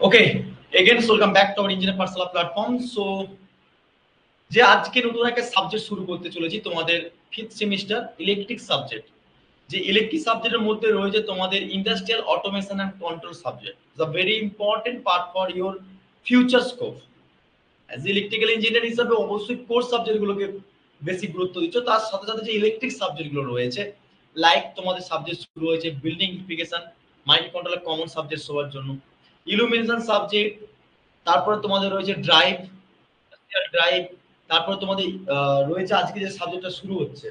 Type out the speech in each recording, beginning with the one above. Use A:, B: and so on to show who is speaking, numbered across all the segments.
A: Okay, again welcome back to our engineer Pathsala platform. So যে আজকে নতুন একটা সাবজেক্ট শুরু করতে চলেছি তোমাদের 5th সেমিস্টার ইলেকট্রিক সাবজেক্ট। যে ইলেকট্রিক সাবজেক্টের মধ্যে রয়েছে তোমাদের industrial automation and control subject, the very important part for your future scope. As electrical engineer হিসাবে অবশ্যই কোর সাবজেক্টগুলোকে বেশি গুরুত্ব দিচ্ছ, তার সাথে সাথে যে ইলেকট্রিক সাবজেক্টগুলো রয়েছে, লাইক তোমাদের সাবজেক্ট শুরু হয়েছে building electrification, micro controller, common subject সবার জন্য। ইলুমিনেশন সাবজেক্ট, তারপরে তোমাদের রয়েছে ড্রাইভ, ড্রাইভ, তারপরে তোমাদের রয়েছে আজকে যে সাবজেক্টটা শুরু হচ্ছে,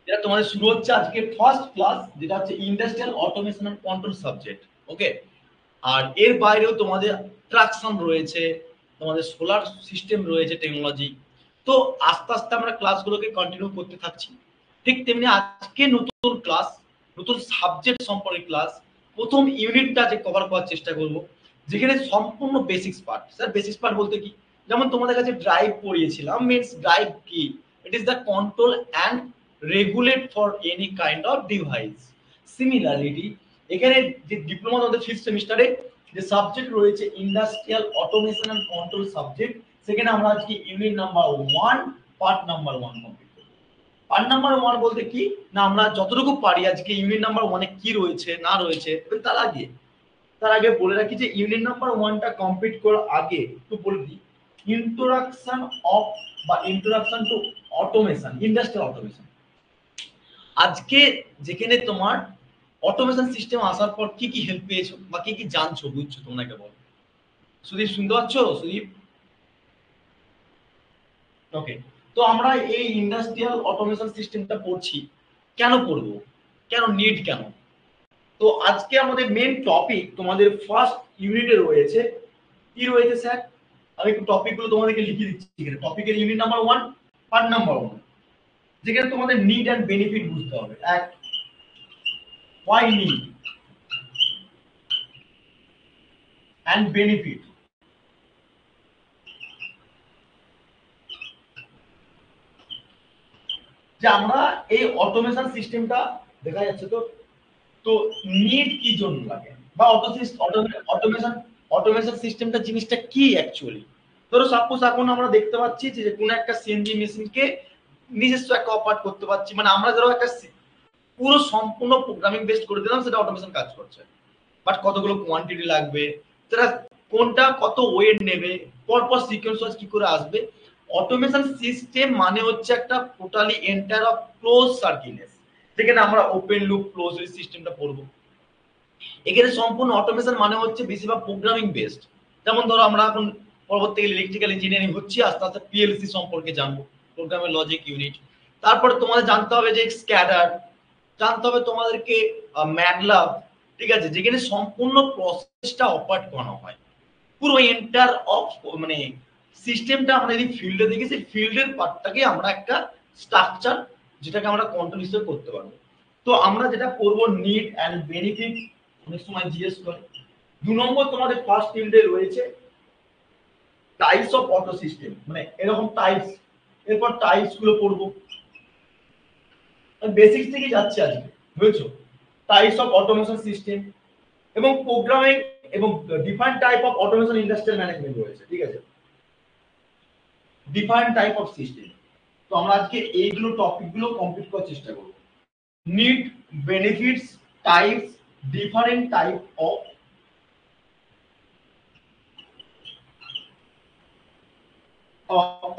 A: যেটা তোমাদের শুরু হচ্ছে আজকে ফার্স্ট ক্লাস, যেটা হচ্ছে industrial automation and control subject. Okay, আর এর বাইরেও তোমাদের ট্রাকশন রয়েছে, তোমাদের সোলার সিস্টেম রয়েছে, টেকনোলজি। তো আস্তে আস্তে আমরা ক্লাসগুলোকে কন্টিনিউ করতে থাকছি। ঠিক তেমনি আজকে নতুন ক্লাস, নতুন সাবজেক্ট সম্পর্কে ক্লাস, প্রথম ইউনিটটা যে কভার করার চেষ্টা করব, যেখানে সম্পূর্ণ basics part. Sir basics part বলতে কি? যেমন তোমাদের কাছে ড্রাইভ পড়িয়েছিলাম, মিন্স ড্রাইভ কি? It is the control and regulate for any kind of device. Similarity এখানে যে ডিপ্লোমা তোমাদের 5th সেমিস্টারে যে সাবজেক্ট রয়েছে industrial automation and control subject, সেখানে আমরা আজকে unit number 1 part number 1 complete করব। পার্ট নাম্বার 1 বলতে কি না, আমরা যতটুকু পারি আজকে ইউনিট নাম্বার 1 এ কি রয়েছে না রয়েছে, তার আগে বলে রাখি যে ইউনিট নাম্বার 1টা কমপ্লিট করার আগে একটু বলে দিই ইন্ট্রোডাকশন অফ বা introduction to automation, industrial automation. আজকে যেখানে তোমার অটোমেশন সিস্টেম আসার পর কি কি হেল্প পেয়েছো বা কি কি জানছো বুঝছো, তোমাকে বলো। সুদীপ শুনতে পাচ্ছ? সুদীপ, ওকে। তো আমরা এই ইন্ডাস্ট্রিয়াল অটোমেশন সিস্টেমটা পড়ছি, কেন পড়বো, কেন নিড, কেন? তো আজকে আমাদের মেন টপিক তোমাদের ফার্স্ট ইউনিটে রয়েছে, কি রয়েছে স্যার? আমি একটু টপিকগুলো তোমাদেরকে লিখে দিচ্ছি এখানে। টপিকের ইউনিট নাম্বার 1 পার্ট নাম্বার 1, যেখানে তোমাদের নিড এন্ড বেনিফিট বুঝতে হবে। এক, why need and benefit। যে আমরা এই অটোমেশন সিস্টেমটা, দেখা যাচ্ছে তো, তো নিড কি জন্য লাগে বা অটোমেশন অটোমেশন সিস্টেমটা জিনিসটা কি অ্যাকচুয়ালি। ধরো সাপোজ এখন আমরা দেখতে পাচ্ছি যে কোনো একটা সিএনজি মেশিনকে নিজস্ব একটা অপারেট করতে পারছি, মানে আমরা ধরো একটা পুরো সম্পূর্ণ প্রোগ্রামিং বেসড করে দিলাম, সেটা অটোমেশন কাজ করছে। বাট কতগুলো কোয়ান্টিটি লাগবে, সেটা কোনটা কত ওয়েট নেবে, পরপর সিকোয়েন্স ওয়াইজ কি করে আসবে। অটোমেশন সিস্টেম মানে হচ্ছে একটা টোটালি এন্টায়ার অফ ক্লোজ সার্কিটনেস, যেখানে আমরা ওপেন লুপ ক্লোজ লুপ সিস্টেমটা পড়বো। এখানে সম্পূর্ণ অটোমেশন মানে হচ্ছে বেশিরভাগ প্রোগ্রামিং বেসড। যেমন ধরো আমরা এখন পরবর্তীকালে ইলেকট্রিক্যাল ইঞ্জিনিয়ারিং হচ্ছে, আস্তে আস্তে পিএলসি সম্পর্কে জানবো, প্রোগ্রামের লজিক ইউনিট। তারপরে তোমাদের জানতে হবে যে স্ক্যাডার, জানতে হবে তোমাদেরকে ম্যাটল্যাব, ঠিক আছে, যেখানে সম্পূর্ণ প্রসেসটা অপারেট করানো হয়, পুরো এন্টার অফ মানে সিস্টেমটা। আমরা যদি ফিল্ডে দেখি, সেই ফিল্ডের পার্টটাকে আমরা একটা স্ট্রাকচার, যেটাকে আমরা কন্ট্রোল হিসেবে করতে পারবো। তো আমরা যেটা করব নিড অ্যান্ড বেনিফিট, অনেক সময় জিজ্ঞেস করে। 2 নম্বর তোমাদের ফার্স্ট ফিল্ডে রয়েছে টাইপস অফ অটো সিস্টেম, মানে এরকম টাইপস, এরপর টাইপস গুলো পড়বো। বেসিক্স থেকে যাচ্ছে আজকে, বুঝছো? টাইপস অফ অটোমেশন সিস্টেম এবং প্রোগ্রামিং এবং different type of automation industrial management রয়েছে, ঠিক আছে, ডিফারেন্ট টাইপ অফ সিস্টেম। তো আমরা আজকে এইগুলো টপিকগুলো কমপ্লিট করার চেষ্টা করব। Need, benefits, types, different type of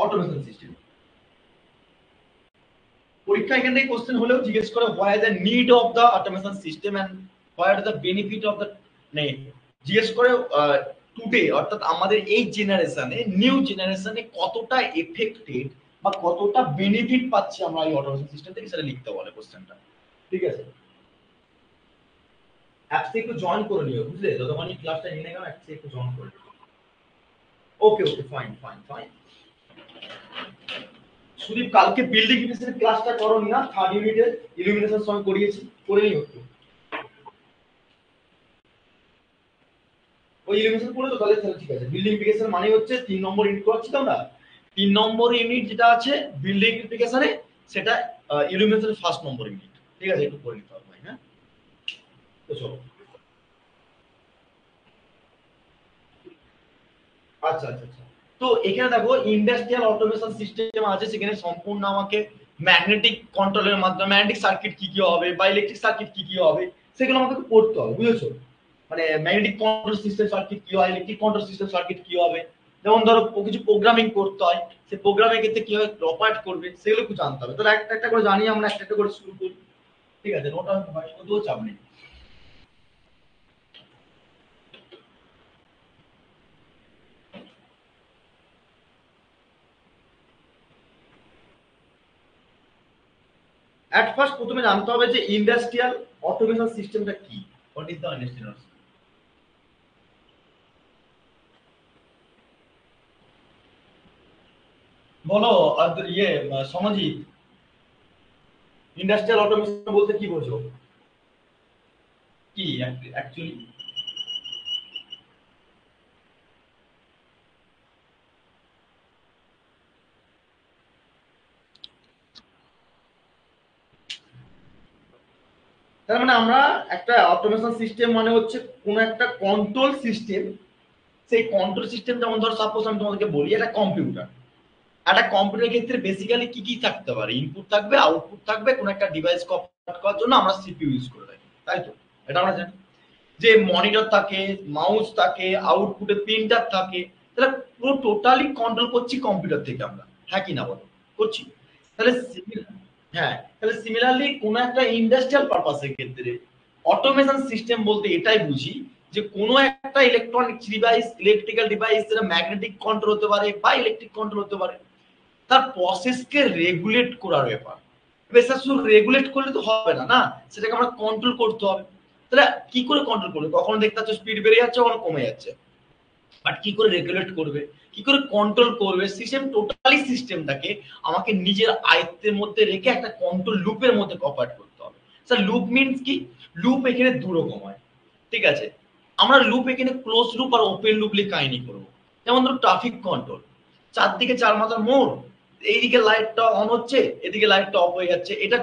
A: automation system. পরীক্ষা এখান থেকে কোশ্চেন হলেও জিজ্ঞেস করে why the need of the automation system and why are the benefit of the, মানে জিজ্ঞেস করে টুডে, অর্থাৎ আমাদের এই জেনারেশনে, নিউ জেনারেশনে কতটা এফেক্টেড বা কতটা বেনিফিট পাচ্ছি আমরা এই অটোমেশন সিস্টেম থেকে, সেটা লিখতে বলে কোশ্চেনটা, ঠিক আছে। অ্যাপসে একটু জয়েন করে নিও, বুঝলে, যতক্ষণ ক্লাসটা নিয়ে গেলাম অ্যাপসে একটু জয়েন করে নিও। ওকে ওকে, ফাইন ফাইন ফাইন। সুদীপ, কালকে বিল্ডিং ইউনিটের ক্লাসটা করোনি না? থার্ড ইউনিটের ইলুমিনেশন সং করিয়েছি, করে নিও একটু। ওই ইলুমিনেশন করে তো তাহলে ঠিক আছে। বিল্ডিং ইউনিফিকেশন মানে হচ্ছে 3 নম্বর ইউনিট করছি তো আমরা। 3 নম্বর ইউনিট যেটা আছে বিল্ডিং ইউনিফিকেশনে, সেটা ইলুমিনেশনের ফার্স্ট নম্বর ইউনিট, ঠিক আছে, একটু করে নিতে হবে, হ্যাঁ। তো চলো, আচ্ছা আচ্ছা আচ্ছা। তো এখানে দেখো ইন্ডাস্ট্রিয়াল অটোমেশন সিস্টেম আছে, সেখানে সম্পূর্ণ আমাকে ম্যাগনেটিক কন্ট্রোলের মাধ্যমে ম্যাগনেটিক সার্কিট কি কি হবে বা ইলেকট্রিক সার্কিট কি কি হবে সেগুলো আমাকে পড়তে হবে, বুঝেছো? মানে ম্যাগনেটিক কন্ট্রোল সিস্টেম সার্কিট কি হয়, ইলেকট্রিক কন্ট্রোল সিস্টেম সার্কিট কি হবে, যেমন ধরো কিছু প্রোগ্রামিং করতে হয়, সেই প্রোগ্রামের ক্ষেত্রে কিভাবে অপারেট করবে সেগুলো একটু জানতে হবে। তাহলে একটা একটা করে জানি, আমরা একটা একটা করে শুরু করি। ঠিক আছে, নোটা কতও চাপ নেই। এট ফার্স্ট প্রথমে জানতে হবে যে ইন্ডাস্ট্রিয়াল অটোমেশন সিস্টেমটা কি। What is the industrial? বলো। আর ইয়ে সমাজিক, ইন্ডাস্ট্রিয়াল অটোমেশন বলতে কি বোঝো, কি অ্যাকচুয়ালি? তার মানে আমরা একটা অটোমেশন সিস্টেম মানে হচ্ছে কোন একটা কন্ট্রোল সিস্টেম। সেই কন্ট্রোল সিস্টেম, যেমন ধরো সাপোজ আমি তোমাদেরকে বলি একটা কম্পিউটার। একটা কম্পিউটারের ক্ষেত্রে বেসিক্যালি কি কি থাকতে পারে, ইনপুট থাকবে, আউটপুট থাকবে, কোন একটা ডিভাইস অপারেট করার জন্য আমরা সিপিইউ ইউজ করে থাকি, তাই তো? এটা আমরা জানি যে মনিটর থাকে, মাউস থাকে, আউটপুটে প্রিন্টার থাকে। তাহলে পুরো টোটালি কন্ট্রোল করছি কম্পিউটার থেকে আমরা, হ্যাঁ কি না বলো? করছি। তাহলে হ্যাঁ, তাহলে সিমিলারলি কোন একটা ইন্ডাস্ট্রিয়াল পারপাসের ক্ষেত্রে অটোমেশন সিস্টেম বলতে এটাই বুঝি যে কোনো একটা ইলেকট্রনিক ডিভাইস, ইলেকট্রিক্যাল ডিভাইস, যেটা ম্যাগনেটিক কন্ট্রোল হতে পারে বা ইলেকট্রিক কন্ট্রোল হতে পারে, তার প্রসেসকে রেগুলেট করার ব্যাপার। এবার শুধু রেগুলেট করলে তো হবে না, না, সেটাকে আমরা কন্ট্রোল করতে হবে। তাহলে কি করে কন্ট্রোল করবে? কখনো দেখতে পাচ্ছ স্পিড বেড়ে যাচ্ছে, কখনো কমে যাচ্ছে, বাট কি করে রেগুলেট করবে, কি করে কন্ট্রোল করবে? সিস্টেম টোটালি সিস্টেমটাকে আমাকে নিজের আয়ত্তের মধ্যে রেখে একটা কন্ট্রোল লুপের মধ্যে অপারেট করতে হবে। স্যার লুপ মিনস কি? লুপ এখানে দু রকম হয়, ঠিক আছে? আমরা লুপ এখানে ক্লোজ লুপ আর ওপেন লুপ নিয়ে কাহিনী করবো। যেমন ধরো ট্রাফিক কন্ট্রোল, চারদিকে চার মাথার মোড়, এইদিকে লাইটটা অন হচ্ছে, এদিকে লাইটটা অফ হয়ে যাচ্ছে, এটা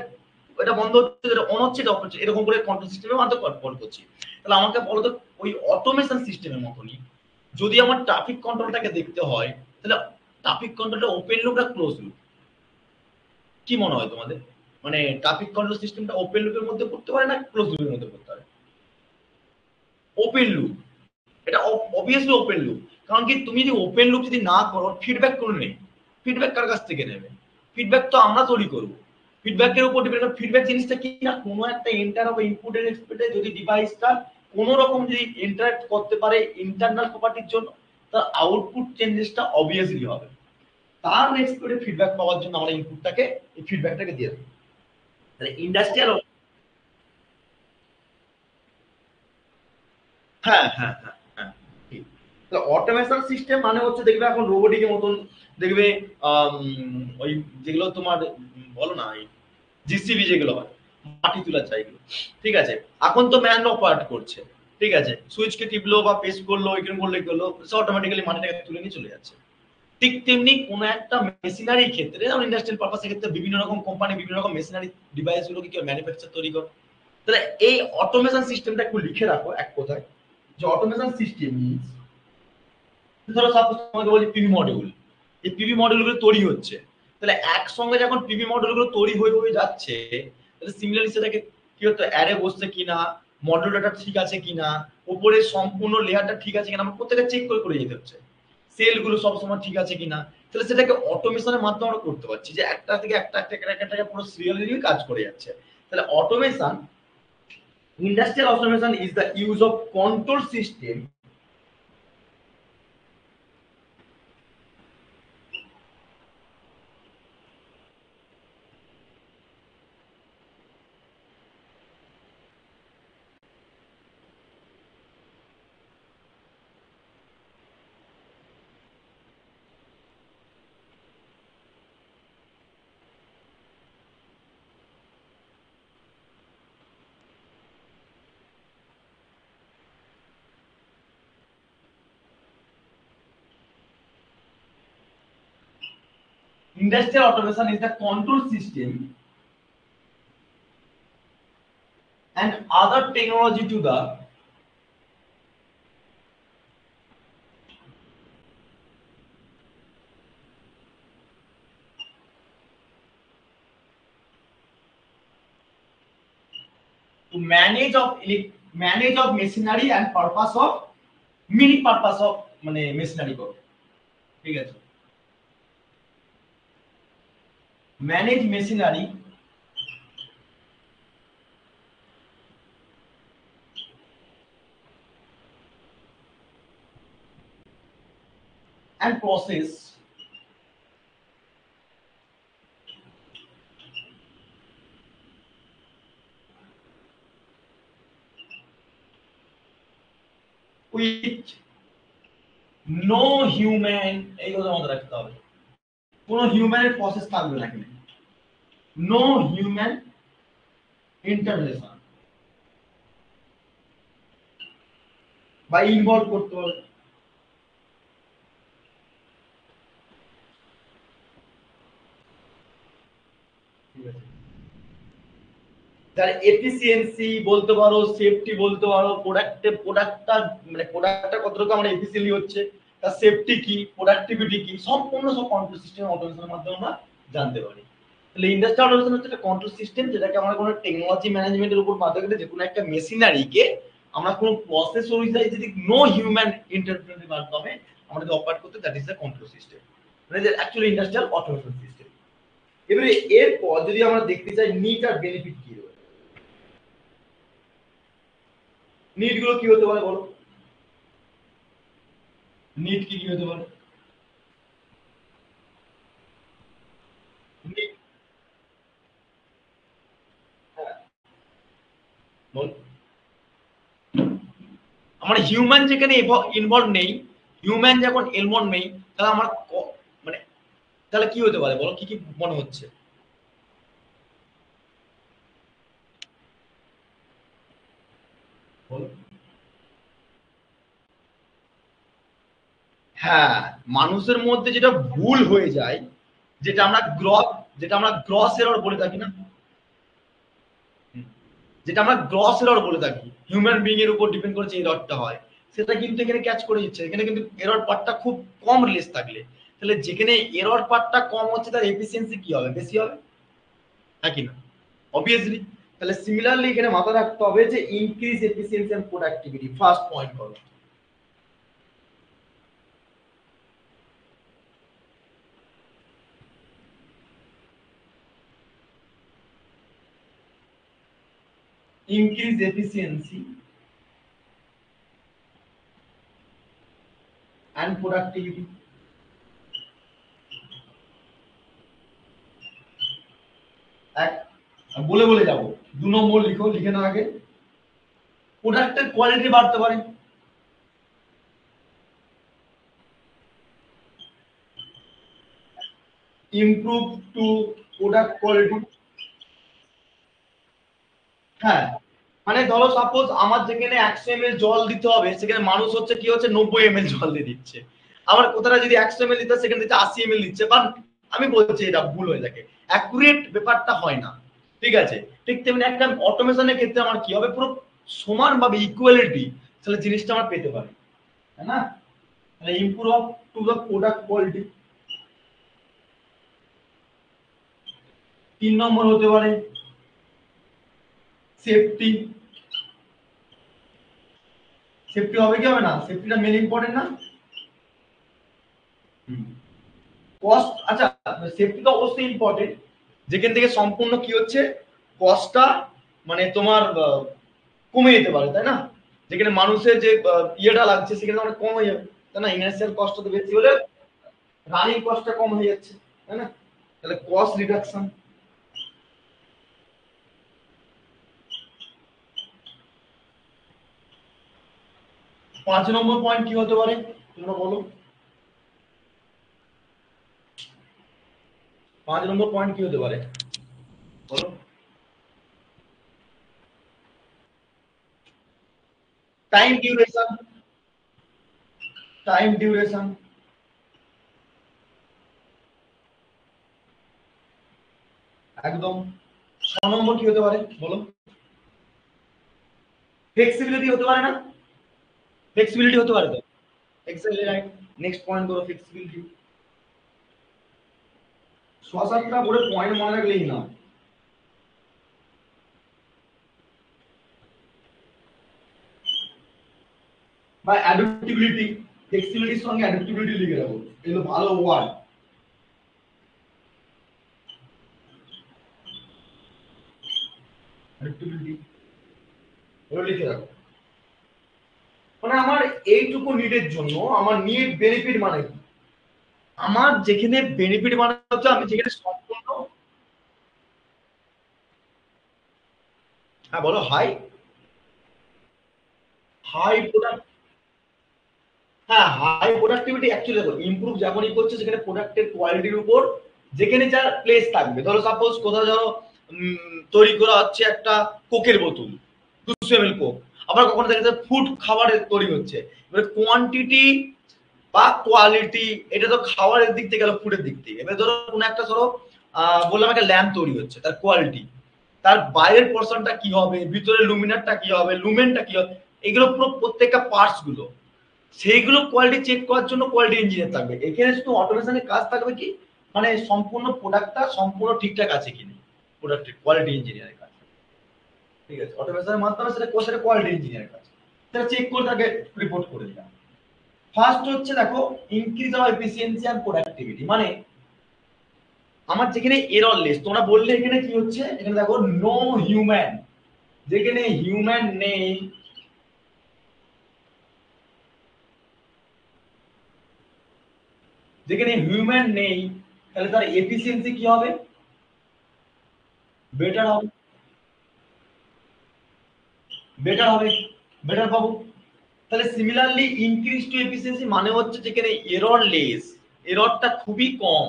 A: এটা বন্ধ হচ্ছে, এটা অন হচ্ছে, এটা অফ হচ্ছে, এরকম করে কন্ট্রোল সিস্টেমের মাধ্যমে কন্ট্রোল করছি। তাহলে আমাকে বলো তো, ওই অটোমেশন সিস্টেমের মতনই যদি আমার ট্রাফিক কন্ট্রোলটাকে দেখতে হয়, তাহলে ট্রাফিক কন্ট্রোলটা ওপেন লুপ না ক্লোজ লুপ? কি মনে হয় তোমাদের? মানে ট্রাফিক কন্ট্রোল সিস্টেমটা ওপেন লুপের মধ্যে পড়তে পারে না ক্লোজ লুপের মধ্যে পড়তে পারে? Open loop. এটা অবভিয়াসলি ওপেন লুপ। কারণ কি, তুমি যদি ওপেন লুপ যদি না করো, ফিডব্যাক কোনো নেই। ফিডব্যাক কার কাছ থেকে নেবে? ফিডব্যাক তো আমরা তৈরি করবো। ফিডব্যাকের উপর ডিপেন্ড করে। ফিডব্যাক জিনিসটা কি না, কোনো একটা এন্টার বা ইনপুটের এক্সপেক্টে যদি ডিভাইসটা কোনো রকম যদি ইন্টারাক্ট করতে পারে ইন্টারনাল প্রপার্টির জন্য, তার আউটপুট চেঞ্জেসটা অবভিয়াসলি হবে। তার এক্সপেক্টে ফিডব্যাক পাওয়ার জন্য আমরা ইনপুটটাকে, এই ফিডব্যাকটাকে দিয়ে দেবো। তাহলে ইন্ডাস্ট্রিয়াল, হ্যাঁ হ্যাঁ হ্যাঁ হ্যাঁ, ঠিক। তাহলে অটোমেশন সিস্টেম মানে হচ্ছে, দেখবে এখন রোবোটিকের মতন, দেখবে ওই যেগুলো তোমার বলো না, জিসিবি যেগুলো হয়, মাটি তোলার জায়গাগুলো, ঠিক আছে, এখন তো ম্যান অপারেট করছে, ঠিক আছে, সুইচকে টিপলো বা প্রেস করলো, এখানে করলে কি হলো, সে অটোমেটিক্যালি মাটিটাকে তুলে নিয়ে চলে যাচ্ছে। ঠিক তেমনি কোনো একটা মেশিনারি ক্ষেত্রে, যেমন ইন্ডাস্ট্রিয়াল পারপাসের ক্ষেত্রে বিভিন্ন রকম কোম্পানি বিভিন্ন রকম মেশিনারি ডিভাইস গুলোকে কি ম্যানুফ্যাকচার তৈরি করে। তাহলে এই অটোমেশন সিস্টেমটা একটু লিখে রাখো এক কথায়, যে অটোমেশন সিস্টেম মিনস, ধরো সাপোজ তোমাকে বলি পিভি মডিউল, এই পিভি মডিউল গুলো তৈরি হচ্ছে। তাহলে একসঙ্গে যখন পিভি মডিউল গুলো তৈরি হয়ে হয়ে যাচ্ছে, তাহলে সিমিলারলি সেটাকে কি হতো, অ্যারে বসছে কিনা, মডিউল ডাটা ঠিক আছে কিনা, উপরের সম্পূর্ণ লেয়ারটা ঠিক আছে কিনা, আমার প্রত্যেকটা চেক করে করে যেতে হচ্ছে। সেল গুলো সবসময় ঠিক আছে কিনা। তাহলে সেটাকে অটোমেশনের মাধ্যমে আমরা করতে পারছি, যে একটা থেকে একটা পুরো সিরিয়ালি কাজ করে যাচ্ছে। তাহলে automation, industrial automation is the use of control system. Industrial automation is the control system and other technology to the manage of machinery and purpose of mini purpose of মানে machinery করো, ঠিক আছে? manage machinery and process with no human, এই কথা মনে রাখতে হবে, কোনো হিউম্যানের প্রসেস থাকবে না এখানে, নো হিউম্যান ইন্টারভেনশন বা ইনভলভ করতে হবে। তার এফিসিয়েন্সি বলতে পারো, সেফটি বলতে পারো, প্রোডাক্টটা মানে প্রোডাক্টটা কতটুকু আমরা এফিসিয়েন্টলি হচ্ছে, তার সেফটি কি, প্রোডাক্টিভিটি কি, সম্পূর্ণ সব কন্ট্রোল সিস্টেম অটোমেশনের মাধ্যমে আমরা জানতে পারি। তাহলে ইন্ডাস্ট্রিয়াল অটোমেশন হচ্ছে একটা কন্ট্রোল সিস্টেম যেটাকে আমরা কোনো টেকনোলজি ম্যানেজমেন্টের উপর মাধ্যমে যে কোনো একটা মেশিনারিকে আমরা কোনো প্রসেস অনুযায়ী যদি নো হিউম্যান ইন্টারফেয়ারেন্সের মাধ্যমে আমরা যদি অপারেট করতে, that is the control system, মানে যে অ্যাকচুয়ালি ইন্ডাস্ট্রিয়াল অটোমেশন সিস্টেম। এবারে এরপর যদি আমরা দেখতে চাই নিট আর বেনিফিট কি রয়েছে, নিট গুলো কি হতে পারে বলো, নিট কি কি হতে পারে? নিট, হ্যাঁ বল। আমার হিউম্যান যেখানে ইনভলভ নেই, হিউম্যান যখন ইনভলভ নেই, তাহলে আমার মানে তাহলে কি হতে পারে বলো, কি কি মনে হচ্ছে? বলো। হ্যাঁ, মানুষের মধ্যে যেটা ভুল হয়ে যায়, যেটা আমরা গ্রস এরর বলে থাকি না, যেটা আমরা গ্রস এরর বলে থাকি, হিউম্যান বিং এর উপর ডিপেন্ড করে যে এররটা হয়, সেটা কিন্তু এখানে ক্যাচ করে দিচ্ছে। এখানে কিন্তু এরর পার্টটা খুব কম লেস থাকলে, তাহলে যেখানে এরর পার্টটা কম হচ্ছে তার এফিসিয়েন্সি কি হবে, বেশি হবে, হ্যাঁ কি না? অবভিয়াসলি। তাহলে সিমিলারলি এখানে মাথায় রাখতে হবে যে increase efficiency and productivity, first point করো। increase efficiency and productivity। এক বলে বলে যাবো, 2 নম্বর লিখো, লিখে নাও আগে। প্রোডাক্টের কোয়ালিটি বাড়তে পারে, ইমপ্রুভ টু প্রোডাক্ট কোয়ালিটি। হ্যাঁ, মানে ধরো সাপোজ আমার যেখানে 100 ml জল দিতে হবে, সেখানে মানুষ হচ্ছে কি হচ্ছে 90 ml জল দিয়ে দিচ্ছে, আবার কোথাটা যদি 100 ml দিতে হয় সেখানে দিচ্ছে 80 ml দিচ্ছে, বা আমি বলছি এটা ভুল হয়ে থাকে, অ্যাকুরেট ব্যাপারটা হয় না, ঠিক আছে? ঠিক তেমনি একটা অটোমেশনের ক্ষেত্রে আমার কি হবে, পুরো সমানভাবে ইকুয়ালিটি তাহলে জিনিসটা আমরা পেতে পারি, তাই না? তাহলে improve to the product quality. 3 নম্বর হতে পারে সেফটি। সেফটি হবে কি হবে না, সেফটিটা মেন ইম্পর্টেন্ট না? কস্ট, আচ্ছা সেফটি তো অবশ্যই ইম্পর্টেন্ট, যেখান থেকে সম্পূর্ণ কি হচ্ছে কস্টটা মানে তোমার কমে যেতে পারে, তাই না? যেখানে মানুষের যে ইয়েটা লাগছে সেখানে অনেক কম হয়ে যাবে, তাই না? ইনার্শিয়াল কস্টটা তো বেশি হলে রানিং কস্টটা কম হয়ে যাচ্ছে, তাই না? তাহলে কস্ট রিডাকশন। 5 নম্বর পয়েন্ট কি হতে পারে তোমরা বলো, 5 নম্বর পয়েন্ট কি হতে পারে বলো? Time duration, time duration. একদম। 6 নম্বর কি হতে পারে বলো? ফ্লেক্সিবিলিটি হতে পারে না? ফ্লেক্সিবিলিটি হতে পারে তো, এক্স্যাক্টলি রাইট। নেক্সট পয়েন্ট করো ফ্লেক্সিবিলিটি। 6-7টা করে পয়েন্ট মনে রাখলেই না। বা অ্যাডাপ্টিবিলিটি, ফ্লেক্সিবিলিটির সঙ্গে অ্যাডাপ্টিবিলিটি লিখে রাখো, এগুলো ভালো ওয়ার্ড। অ্যাডাপ্টিবিলিটি এগুলো লিখে রাখো। মানে আমার এইটুকু নিডের জন্য আমার নিড বেনিফিট মানে কি, আমার যেখানে বেনিফিট মানে হচ্ছে আমি যেখানে সম্পূর্ণ, হ্যাঁ বলো, হাই হাই প্রোডাক্ট, হ্যাঁ হাই প্রোডাক্টিভিটি অ্যাকচুয়ালি দেখো ইমপ্রুভ যখনই করছে সেখানে প্রোডাক্টের কোয়ালিটির উপর যেখানে যার প্লেস থাকবে। ধরো সাপোজ কোথাও ধরো তৈরি করা হচ্ছে একটা কোকের বোতল, 200 ml কোক, আবার কখনো দেখা যাচ্ছে ফুড খাবারের তৈরি হচ্ছে, এবার কোয়ান্টিটি বা কোয়ালিটি এটা তো খাবারের দিক থেকে গেল, ফুডের দিক থেকে। এবার ধরো কোনো একটা ধরো বললাম একটা ল্যাম্প তৈরি হচ্ছে, তার কোয়ালিটি, তার বাইরের পোর্শনটা কি হবে, ভিতরে লুমিনারটা কি হবে, লুমেনটা কি হবে, এগুলো পুরো প্রত্যেকটা পার্টস গুলো, সেইগুলো কোয়ালিটি চেক করার জন্য কোয়ালিটি ইঞ্জিনিয়ার থাকবে। এখানে শুধু অটোমেশনের কাজ থাকবে কি, মানে সম্পূর্ণ প্রোডাক্টটা সম্পূর্ণ ঠিকঠাক আছে কিনা, প্রোডাক্টের কোয়ালিটি ইঞ্জিনিয়ারের কাজ। ঠিক আছে, অটোমেশনের মাধ্যমে সেটা কোয়ালিটি ইঞ্জিনিয়ারের কাজ, সেটা চেক করে তাকে রিপোর্ট করে দিলাম। ফার্স্ট হচ্ছে দেখো increase of efficiency and productivity, মানে আমার যেখানে এরর লেস, তোমরা বললে এখানে কি হচ্ছে, এখানে দেখো নো হিউম্যান, যেখানে হিউম্যান নেই, যেখানে হিউম্যান নেই তাহলে তার এফিসিয়েন্সি কি হবে, বেটার হবে, বেটার হবে, বেটার পাবো। তাহলে সিমিলারলি ইনক্রিজ টু এফিসিয়েন্সি মানে হচ্ছে যেখানে এরর লেস, এররটা খুবই কম,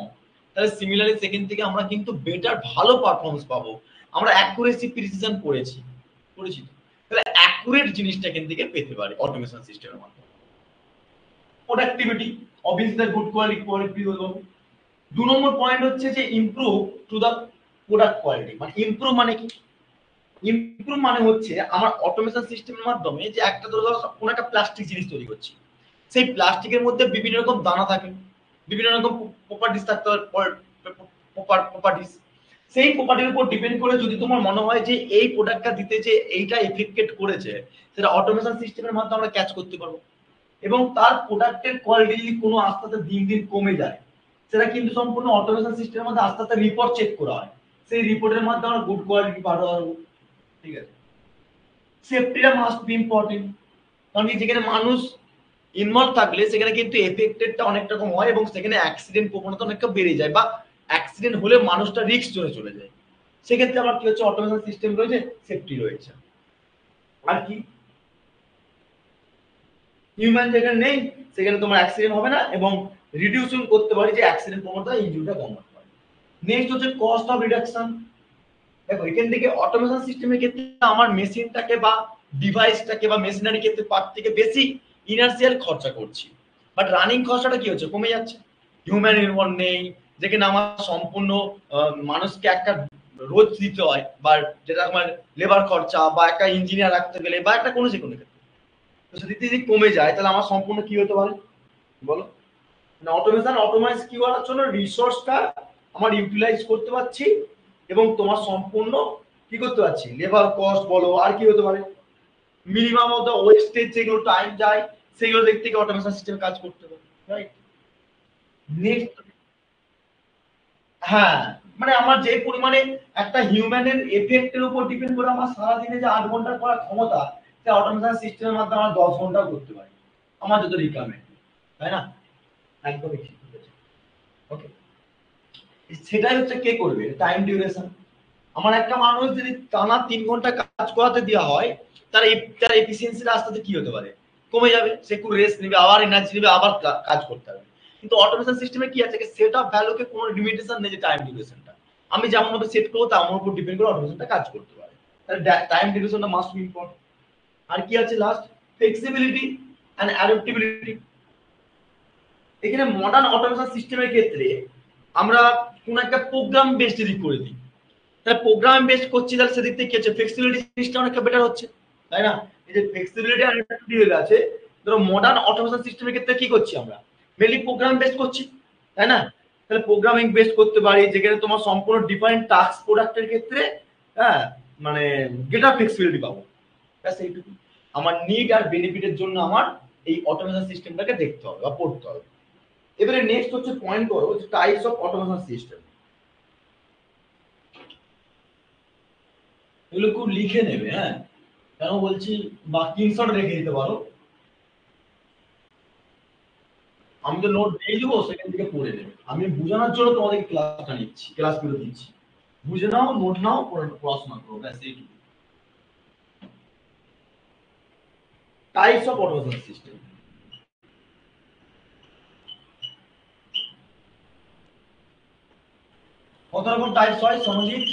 A: তাহলে সিমিলারলি সেখান থেকে আমরা কিন্তু বেটার ভালো পারফরমেন্স পাবো। আমরা অ্যাকুরেসি প্রিসিশন করেছি করেছি তাহলে অ্যাকুরেট জিনিসটা এখান থেকে পেতে পারি অটোমেশন সিস্টেমের মাধ্যমে। প্রোডাক্টিভিটি অবভিয়াসলি গুড কোয়ালিটি হলো। 2 নম্বর পয়েন্ট হচ্ছে যে improve to the product quality, মানে ইমপ্রুভ মানে কি, ইমপ্রুভ মানে হচ্ছে আমার অটোমেশন সিস্টেমের মাধ্যমে যে একটা ধরো কোনো একটা প্লাস্টিক জিনিস তৈরি করছি, সেই প্লাস্টিকের মধ্যে বিভিন্ন রকম দানা থাকে, বিভিন্ন রকম প্রপার্টিস থাকতে হয়, প্রপার্টিস, সেই প্রপার্টির উপর ডিপেন্ড করে যদি তোমার মনে হয় যে এই প্রোডাক্টটা দিতে যে এইটা এফেক্টেড করেছে, সেটা অটোমেশন সিস্টেমের মাধ্যমে আমরা ক্যাচ করতে পারবো। এবং তার প্রোডাক্টের কোয়ালিটি যদি কোনো আস্তে আস্তে দিন দিন কমে যায়, সেটা কিন্তু সম্পূর্ণ অটোমেশন সিস্টেমের মধ্যে আস্তে আস্তে রিপোর্ট চেক করা হয়, সেই রিপোর্টের মাধ্যমে আমরা গুড কোয়ালিটি পাঠাতে পারবো। ঠিক আছে, সেফটিটা মাস্ট বি ইম্পর্টেন্ট, কারণ কি যেখানে মানুষ ইনভলভ থাকলে সেখানে কিন্তু এফেক্টেডটা অনেকটা কম হয় এবং সেখানে অ্যাক্সিডেন্ট প্রবণতা অনেকটা বেড়ে যায়, বা অ্যাক্সিডেন্ট হলে মানুষটা রিস্ক জোনে চলে যায়। সেক্ষেত্রে আমার কি হচ্ছে, অটোমেশন সিস্টেম রয়েছে, সেফটি রয়েছে। আর কি হিউম্যান যেখানে নেই সেখানে তোমার অ্যাক্সিডেন্ট হবে না এবং রিডিউসিং করতে পারি যে অ্যাক্সিডেন্ট প্রবণতা, ইনজুরিটা কম হতে পারে। নেক্সট হচ্ছে কস্ট অফ রিডাকশন। দেখো এখান থেকে অটোমেশন সিস্টেমের ক্ষেত্রে আমার মেশিনটাকে বা ডিভাইসটাকে বা মেশিনারি ক্ষেত্রে পার্ট থেকে বেশি ইনার্সিয়াল খরচা করছি, বাট রানিং খরচাটা কি হচ্ছে, কমে যাচ্ছে। হিউম্যান ইনভলভ নেই, যেখানে আমার সম্পূর্ণ মানুষকে একটা রোজ দিতে হয়, বা যেটা আমার লেবার খরচা বা একটা ইঞ্জিনিয়ার রাখতে গেলে বা একটা কোনো যে কোনো ক্ষেত্রে, তো যদি যদি কমে যায় তাহলে আমার সম্পূর্ণ কি হতে পারে বলো, মানে অটোমেশন অটোমাইজ কি করার জন্য রিসোর্সটা আমার ইউটিলাইজ করতে পারছি এবং তোমার সম্পূর্ণ কি করতে পারছি, লেবার কস্ট বলো আর কি হতে পারে, মিনিমাম অফ দ্য ওয়েস্টেজ যেগুলো টাইম যায় সেগুলো দিক থেকে অটোমেশন সিস্টেম কাজ করতে পারে, রাইট। নেক্সট, হ্যাঁ, মানে আমার যে পরিমাণে একটা হিউম্যানের এফেক্টের উপর ডিপেন্ড করে আমার সারাদিনে যে 8 ঘন্টা করার ক্ষমতা, সেটা অটোমেশন সিস্টেমের মাধ্যমে আমরা 10 ঘন্টা করতে পারি, আমার যত রিকোয়ারমেন্ট, তাই না? একদমই ঠিক বলেছো। ওকে, সেটাই হচ্ছে কে করবে, টাইম ডিউরেশন। আমার একটা মানুষ যদি টানা 3 ঘন্টা কাজ করাতে দেওয়া হয়, তার এফিসিয়েন্সিটা আস্তে আস্তে কি হতে পারে, কমে যাবে, সে একটু রেস্ট নেবে, আবার এনার্জি নেবে, আবার কাজ করতে হবে। কিন্তু অটোমেশন সিস্টেমে কি আছে, সেট অফ ভ্যালুকে কোনো লিমিটেশন নেই যে টাইম ডিউরেশনটা আমি যেমন ভাবে সেট করবো তার উপর ডিপেন্ড করে অটোমেশনটা কাজ করতে পারে, তাহলে টাইম ডিউরেশনটা মাস্ট বি ইম্পর্টেন্ট। আর কি আছে লাস্ট, ফ্লেক্সিবিলিটি এন্ড অ্যাডাপ্টিবিলিটি। এখানে মডার্ন অটোমেশন সিস্টেমের ক্ষেত্রে আমরা কোন একটা প্রোগ্রাম বেসড যদি করে দিই, তাহলে প্রোগ্রাম বেসড করছি, তাহলে সেদিক থেকে কি হচ্ছে, ফ্লেক্সিবিলিটি জিনিসটা অনেকটা বেটার হচ্ছে, তাই না? এই যে ফ্লেক্সিবিলিটি আর অ্যাডাপ্টিবিলিটি হয়ে গেছে, ধরো মডার্ন অটোমেশন সিস্টেমের ক্ষেত্রে কি করছি আমরা, মেনলি প্রোগ্রাম বেসড করছি, তাই না? তাহলে প্রোগ্রামিং বেসড করতে পারি যেখানে তোমার সম্পূর্ণ ডিফারেন্ট টাস্ক প্রোডাক্টের ক্ষেত্রে, হ্যাঁ, মানে গ্রেটার ফ্লেক্সিবিলিটি পাবো। ব্যাস এইটুকু, আমার নিড আর বেনিফিটের জন্য আমার এই অটোমেশন সিস্টেমটাকে দেখতে হবে বা পড়তে হবে। এবারে নেক্সট হচ্ছে পয়েন্ট করো যে টাইপস অফ অটোমেশন সিস্টেম। এগুলো খুব লিখে নেবে, হ্যাঁ, কেন বলছি, বা স্ক্রিনশট রেখে দিতে পারো। আমি তো নোট দিয়ে দেবো, সেখান থেকে পড়ে নেবে। আমি বোঝানোর জন্য তোমাদের ক্লাসটা নিচ্ছি, ক্লাসগুলো দিচ্ছি, বুঝে নাও, নোট নাও, পড়াশোনা করো, ব্যাস এইটুকু। Types of automation system. কত রকম টাইপস হয় সমাজিত?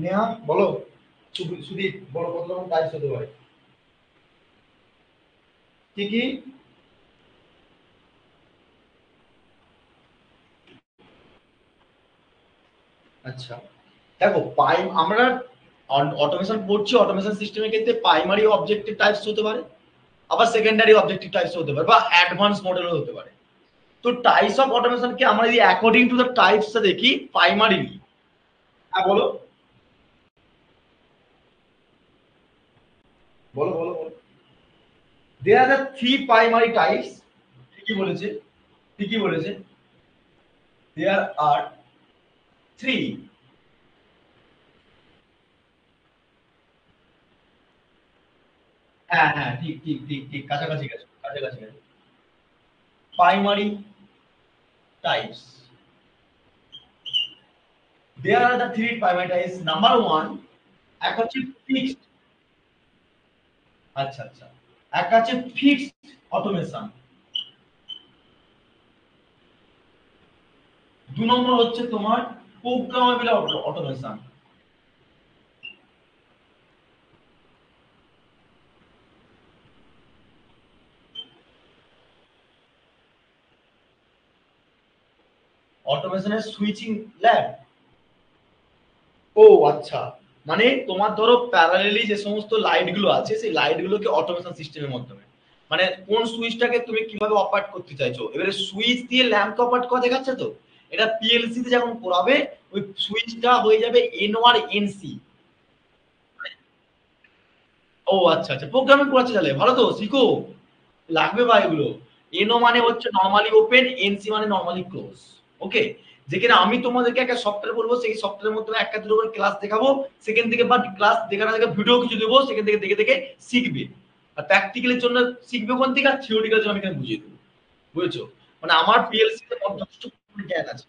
A: নেহা বলো, সুদীপ বলো, কত রকম টাইপস হতে পারে? কি কি? আচ্ছা, দেখো আমরা অটোমেশন পড়ছি, অটোমেশন সিস্টেমের ক্ষেত্রে প্রাইমারি অবজেক্টিভ টাইপস হতে পারে, আবার সেকেন্ডারি অবজেক্টিভ টাইপস হতে পারে, বা অ্যাডভান্স মডেলও হতে পারে। তো টাইপস অফ অটোমেশনকে আমরা যদি অ্যাকর্ডিং টু দ্য টাইপসটা দেখি প্রাইমারিলি। হ্যাঁ বলো, বলো বলো বলো। There are the three primary types. ঠিকই বলেছে, ঠিকই বলেছে। There are three. হ্যাঁ হ্যাঁ, ঠিক ঠিক ঠিক ঠিক, কাছাকাছি গেছে, কাছাকাছি গেছে। Primary types, there are the three primary types. Number one, এক হচ্ছে ফিক্সড। আচ্ছা আচ্ছা, এক আছে ফিক্সড অটোমেশন, দু নম্বর হচ্ছে তোমার প্রোগ্রামেবল অটোমেশন। অটোমেশনের সুইচিং ল্যাব। ও আচ্ছা, মানে তোমার ধরো প্যারালালি যে সমস্ত লাইট গুলো আছে, সেই লাইট গুলোকে অটোমেশন সিস্টেমের মাধ্যমে, মানে কোন সুইচটাকে তুমি কিভাবে অপারেট করতে চাইছো, এবারে সুইচ দিয়ে ল্যাম্প অপারেট করা দেখাচ্ছে তো। এটা পিএলসি তে যখন করাবে, ওই সুইচটা হয়ে যাবে এনওয়ার এনসি। ও আচ্ছা আচ্ছা, প্রোগ্রামিং করাচ্ছে, তাহলে ভালো তো, শিখো, লাগবে ভাই এগুলো। এনও মানে হচ্ছে নরমালি ওপেন, এনসি মানে নরমালি ক্লোজ। ওকে, যেখানে আমি তোমাদেরকে একটা সফটওয়্যার বলবো, সেই সফটওয়্যারের মধ্যে একটা দুটো করে ক্লাস দেখাবো, সেখান থেকে বা ক্লাস দেখানো থেকে ভিডিও কিছু দেবো, সেখান থেকে দেখে দেখে শিখবে। আর প্র্যাকটিক্যালের জন্য শিখবে কোন থেকে, আর থিওরিটিক্যালের জন্য আমি এখানে বুঝিয়ে দেবো। বুঝেছো? মানে আমার পিএলসি তে যথেষ্ট জ্ঞান আছে।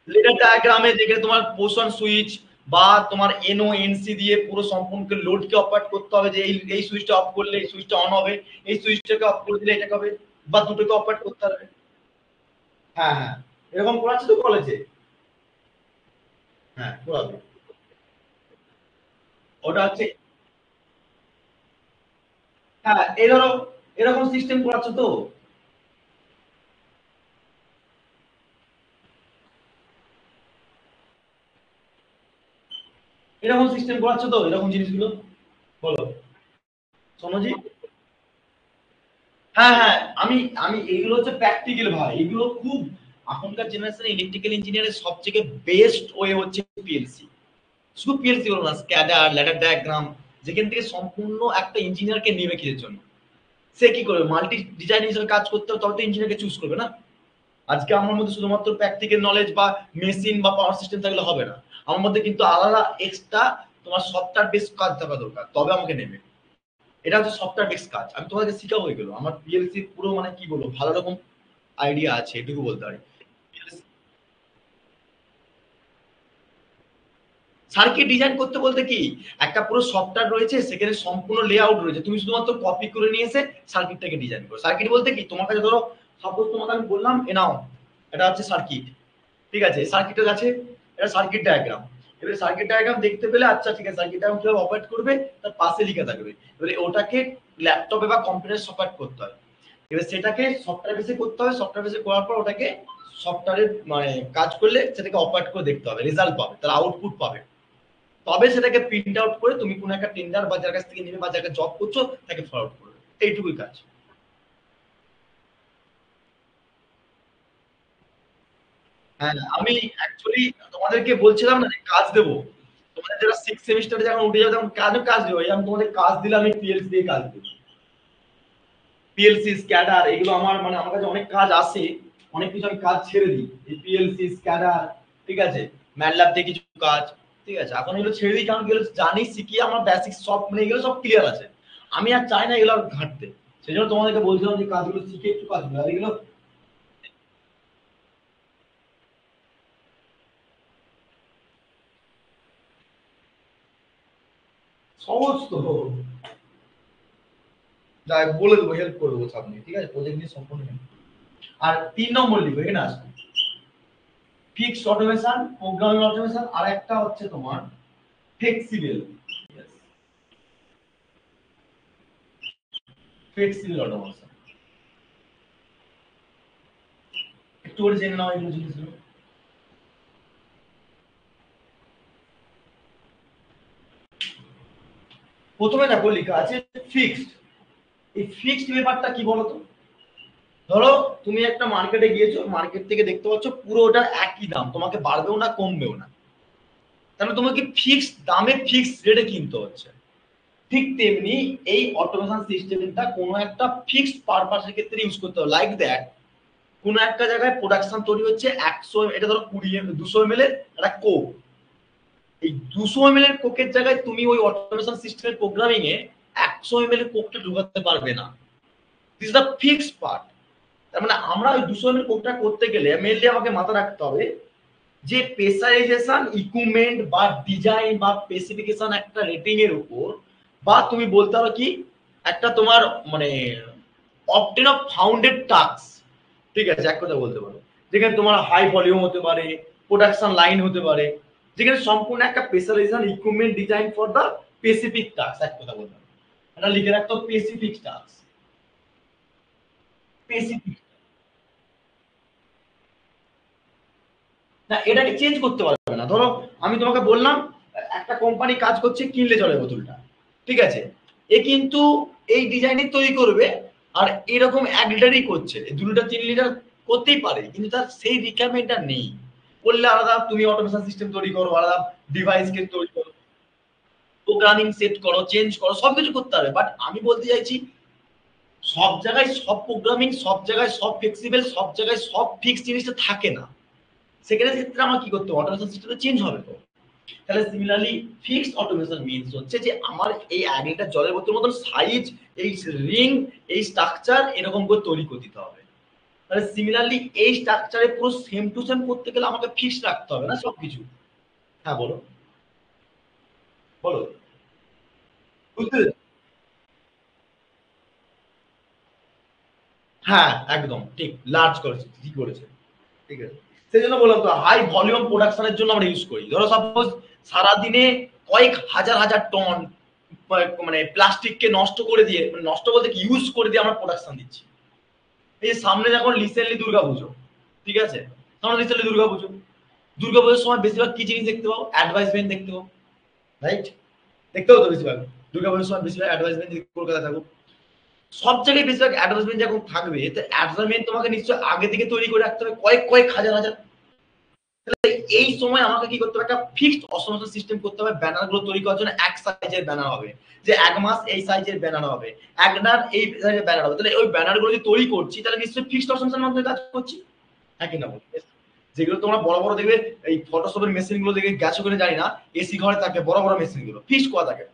A: লেডার ডায়াগ্রামে যেখানে তোমার পোষণ সুইচ বা তোমার এনও এনসি দিয়ে পুরো সম্পূর্ণ লোডকে অপারেট করতে হবে, যে এই সুইচটা অফ করলে এই সুইচটা অন হবে, এই সুইচটাকে অফ করে দিলে এটাকে হবে, বা দুটোকে অপারেট করতে হবে। হ্যাঁ হ্যাঁ, এরকম করাচ্ছে তো কলেজে। হ্যাঁ করাবে। ওটা হচ্ছে, হ্যাঁ এই ধরো এরকম সিস্টেম করাচ্ছে তো। এরকম সিস্টেম করাচ্ছে তো, এরকম জিনিসগুলো। বলো সোনজি। হ্যাঁ হ্যাঁ, আমি আমি এইগুলো হচ্ছে প্র্যাকটিক্যাল ভাই, এগুলো খুব এখনকার জেনারেশনে ইলেকট্রিক্যাল ইঞ্জিনিয়ারের সবথেকে বেস্ট ওয়ে হচ্ছে পিএলসি। শুধু পিএলসি হলো না, স্ক্যাডার, ল্যাডার ডায়াগ্রাম, যেখান থেকে সম্পূর্ণ একটা ইঞ্জিনিয়ারকে নেবে কিসের জন্য, সে কি করবে, মাল্টি ডিজাইন হিসেবে কাজ করতে হবে, তবে তো ইঞ্জিনিয়ারকে চুজ করবে না। আজকে আমার মধ্যে শুধুমাত্র প্র্যাকটিক্যাল নলেজ বা মেশিন বা পাওয়ার সিস্টেম থাকলে হবে না, আমার মধ্যে কিন্তু আলাদা এক্সট্রা তোমার সফটওয়্যার বেস কাজ থাকা দরকার, তবে আমাকে নেবে। এটা হচ্ছে সফটওয়্যার বেস কাজ, আমি তোমাদেরকে শিখাবো এগুলো। আমার পিএলসি পুরো মানে কি বলবো, ভালো রকম আইডিয়া আছে, এটুকু বলতে পারি। সার্কিট ডিজাইন করতে বলতে কি, একটা পুরো সফটওয়্যার রয়েছে, সেখানে সম্পূর্ণ লেআউট রয়েছে, তুমি শুধুমাত্র কপি করে নিয়ে এসে সার্কিটটাকে ডিজাইন করো। সার্কিট বলতে কি, তোমার কাছে ধরো সাপোজ তোমাকে আমি বললাম এ নাও, এটা হচ্ছে সার্কিট, ঠিক আছে, সার্কিটের আছে, এটা সার্কিট ডায়াগ্রাম। এবারে সার্কিট ডায়াগ্রাম দেখতে পেলে, আচ্ছা ঠিক আছে, সার্কিট ডায়াগ্রাম কিভাবে অপারেট করবে তার পাশে লিখে থাকবে, এবারে ওটাকে ল্যাপটপে বা কম্পিউটারে অপারেট করতে হয়। এবার সেটাকে সফটওয়্যার বেসে করতে হবে, সফটওয়্যার বেসে করার পর ওটাকে সফটওয়্যারে মানে কাজ করলে সেটাকে অপারেট করে দেখতে হবে, রেজাল্ট পাবে, তার আউটপুট পাবে, তবে সেটাকে প্রিন্ট আউট করে তুমি কোনো একটা টেন্ডার বা যার কাছ থেকে নেবে বা যাকে জব করছো তাকে ফরওয়ার্ড করবে। এইটুকুই কাজ। হ্যাঁ, আমি অ্যাকচুয়ালি তোমাদেরকে বলছিলাম না যে কাজ দেবো, তোমাদের যারা 6 সেমিস্টারে যখন উঠে যাবে তখন কাজ দিও। আমি তোমাদের কাজ দিলে আমি পিএলসি দিয়ে কাজ দিই। পিএলসি স্ক্যাডার এগুলো আমার মানে আমার কাছে অনেক কাজ আসে, অনেক কিছু আমি কাজ ছেড়ে দিই। এই পিএলসি স্ক্যাডার, ঠিক আছে, ম্যাটল্যাব দিয়ে কিছু কাজ, ঠিক আছে, এখন এগুলো ছেড়ে দিই কারণ এগুলো জানি শিখিয়ে আমার বেসিক সব মানে এগুলো সব ক্লিয়ার আছে। আমি আর চাই না এগুলো ঘাটতে, সেই জন্য তোমাদেরকে বলছিলাম যে কাজগুলো শিখে একটু কাজগুলো আর এগুলো সহজ তো, যাই বলে দেবো, হেল্প করে দেবো সামনে, ঠিক আছে, প্রজেক্ট নিয়ে সম্পূর্ণ help। আর 3 নম্বর লিখো এখানে আসবে ফিক্সড অটোমেশন, প্রোগ্রামিং অটোমেশন, আর একটা হচ্ছে তোমার ফ্লেক্সিবল, ফ্লেক্সিবল অটোমেশন। একটু করে জেনে নাও এগুলো জিনিসগুলো। প্রথমে দেখো লেখা আছে ফিক্সড। এই ফিক্সড ব্যাপারটা কি বলতো? ধরো তুমি একটা মার্কেটে গিয়েছো, মার্কেট থেকে দেখতে পাচ্ছ পুরো ওটা একই দাম, তোমাকে বাড়বেও না কমবেও না, তাহলে তোমাকে ফিক্সড দামে ফিক্সড রেটে কিনতে হচ্ছে। ঠিক তেমনি এই অটোমেশন সিস্টেমটা কোনো একটা ফিক্সড পারপাসের ক্ষেত্রে ইউজ করতে হবে। লাইক দ্যাট কোনো একটা জায়গায় প্রোডাকশন তৈরি হচ্ছে 100, এটা ধরো 200 ml এর একটা কোক। এই 200 ml এর কোকের জায়গায় তুমি ওই অটোমেশন সিস্টেমের প্রোগ্রামিং এ 100 ml এর কোকটা ঢোকাতে পারবে না। This is the fixed part. তার মানে আমরা ওই 200 ml কোকটা করতে গেলে মেনলি আমাকে মাথায় রাখতে হবে যে প্রেসারাইজেশন ইকুইপমেন্ট বা ডিজাইন বা স্পেসিফিকেশন একটা রেটিং এর উপর, বা তুমি বলতে পারো কি একটা তোমার মানে অবটেন অফ ফাউন্ডেড টাস্ক, ঠিক আছে, এক কথা বলতে পারো, যেখানে তোমার হাই ভলিউম হতে পারে, প্রোডাকশন লাইন হতে পারে, যেখানে সম্পূর্ণ একটা specialization equipment design for the specific task, এক কথা বলতে পারো। এটা লিখে রাখতো স্পেসিফিক টাস্ক, স্পেসিফিক। না এটাকে চেঞ্জ করতে পারবে না। ধরো আমি তোমাকে বললাম একটা কোম্পানি কাজ করছে কিনলে জলের বোতলটা, ঠিক আছে, এ কিন্তু এই ডিজাইনে তৈরি করবে আর এরকম 1 লিটারই করছে, 2 লিটার 3 লিটার করতেই পারে, কিন্তু তার সেই রিকোয়ারমেন্টটা নেই। বললে আলাদা তুমি অটোমেশন সিস্টেম তৈরি করো, আলাদা ডিভাইসকে তৈরি করো, প্রোগ্রামিং সেট করো, চেঞ্জ করো, সবকিছু করতে হবে। বাট আমি বলতে চাইছি সব জায়গায় সব প্রোগ্রামিং, সব জায়গায় সব ফ্লেক্সিবল, সব জায়গায় সব ফিক্সড জিনিসটা থাকে না। সেখানে ক্ষেত্রে আমার কি করতে হবে, অটোমেশন সিস্টেমটা চেঞ্জ হবে তো। তাহলে সিমিলারলি ফিক্সড অটোমেশন মিনস হচ্ছে যে আমার এই 1 লিটার জলের বোতলের মতন সাইজ, এই রিং, এই স্ট্রাকচার এরকম করে তৈরি করে দিতে হবে। তাহলে সিমিলারলি এই স্ট্রাকচারে পুরো সেম টু সেম করতে গেলে আমাকে ফিক্সড রাখতে হবে না সবকিছু। হ্যাঁ বলো, বলো, বুঝতে পেরেছো? হ্যাঁ একদম ঠিক, লার্জ করেছে, ঠিক করেছে, ঠিক আছে। সেই জন্য বললাম তো হাই ভলিউম প্রোডাকশনের জন্য আমরা ইউজ করি। ধরো সাপোজ সারাদিনে কয়েক হাজার হাজার টন মানে প্লাস্টিককে নষ্ট করে দিয়ে, মানে নষ্ট বলতে কি ইউজ করে দিয়ে আমরা প্রোডাকশন দিচ্ছি। এই যে সামনে যখন রিসেন্টলি দুর্গাপুজো, ঠিক আছে, সামনে রিসেন্টলি দুর্গাপুজো, দুর্গাপুজোর সময় বেশিরভাগ কি জিনিস দেখতে পাবো, অ্যাডভার্টাইজমেন্ট দেখতে পাবো, রাইট? দেখতে পাবো তো বেশিরভাগ দুর্গাপুজোর সময় বেশিরভাগ অ্যাডভার্টাইজমেন্ট যদি কলকাতা থাকুক, সব জায়গায় বেশিরভাগ অ্যাডভার্টাইজমেন্ট যখন থাকবে, তো অ্যাডভার্টাইজমেন্ট তোমাকে নিশ্চয়ই আগে থেকে তৈরি করে রাখতে হবে কয়েক কয়েক হাজার হাজার। এই সময় আমাকে কি করতে হবে, একটা ফিক্সড অটোমেশন সিস্টেম করতে হবে। ব্যানার গুলো তৈরি করার জন্য এক সাইজের ব্যানার হবে, যে 1 মাস এই সাইজের ব্যানার হবে, 1 দিন এই সাইজের ব্যানার হবে। তাহলে ওই ব্যানার গুলো যদি তৈরি করছি তাহলে নিশ্চয়ই ফিক্সড অটোমেশনের মাধ্যমে কাজ করছি, একই না? যেগুলো তোমরা বড় বড় দেখবে এই ফটোশপের মেশিন গুলো দেখে গেছো কিনা জানি না, এসি ঘরে থাকে বড় বড় মেশিন গুলো ফিক্সড করা থাকে।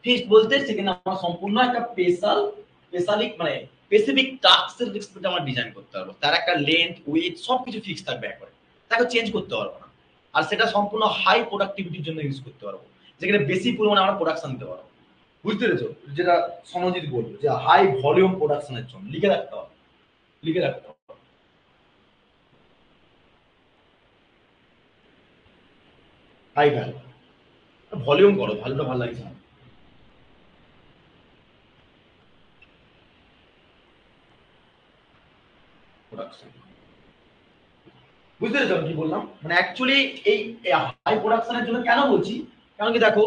A: ফিক্সড বলতে সেখানে আমার সম্পূর্ণ একটা স্পেশালিক মানে স্পেসিফিক টাস্কের রেসপেক্টে আমার ডিজাইন করতে পারবো, তার একটা লেন্থ উইথ সবকিছু ফিক্স থাকবে একবারে, তাকে চেঞ্জ করতে পারবো না। আর সেটা সম্পূর্ণ হাই প্রোডাক্টিভিটির জন্য ইউজ করতে পারবো, যেখানে বেশি পরিমাণে আমরা প্রোডাকশন দিতে পারবো। বুঝতে পেরেছো? যেটা সমজিৎ বললো যে হাই ভলিউম প্রোডাকশনের জন্য লিখে রাখতে হবে, লিখে রাখতে হবে। হাই ভ্যালু, ভলিউম করো, ভ্যালুটা ভালো লাগছে না। প্রোডাকশন, বুঝতে পেরেছো আমি কি বললাম? মানে অ্যাকচুয়ালি এই হাই প্রোডাকশনের জন্য কেন বলছি, কারণ কি দেখো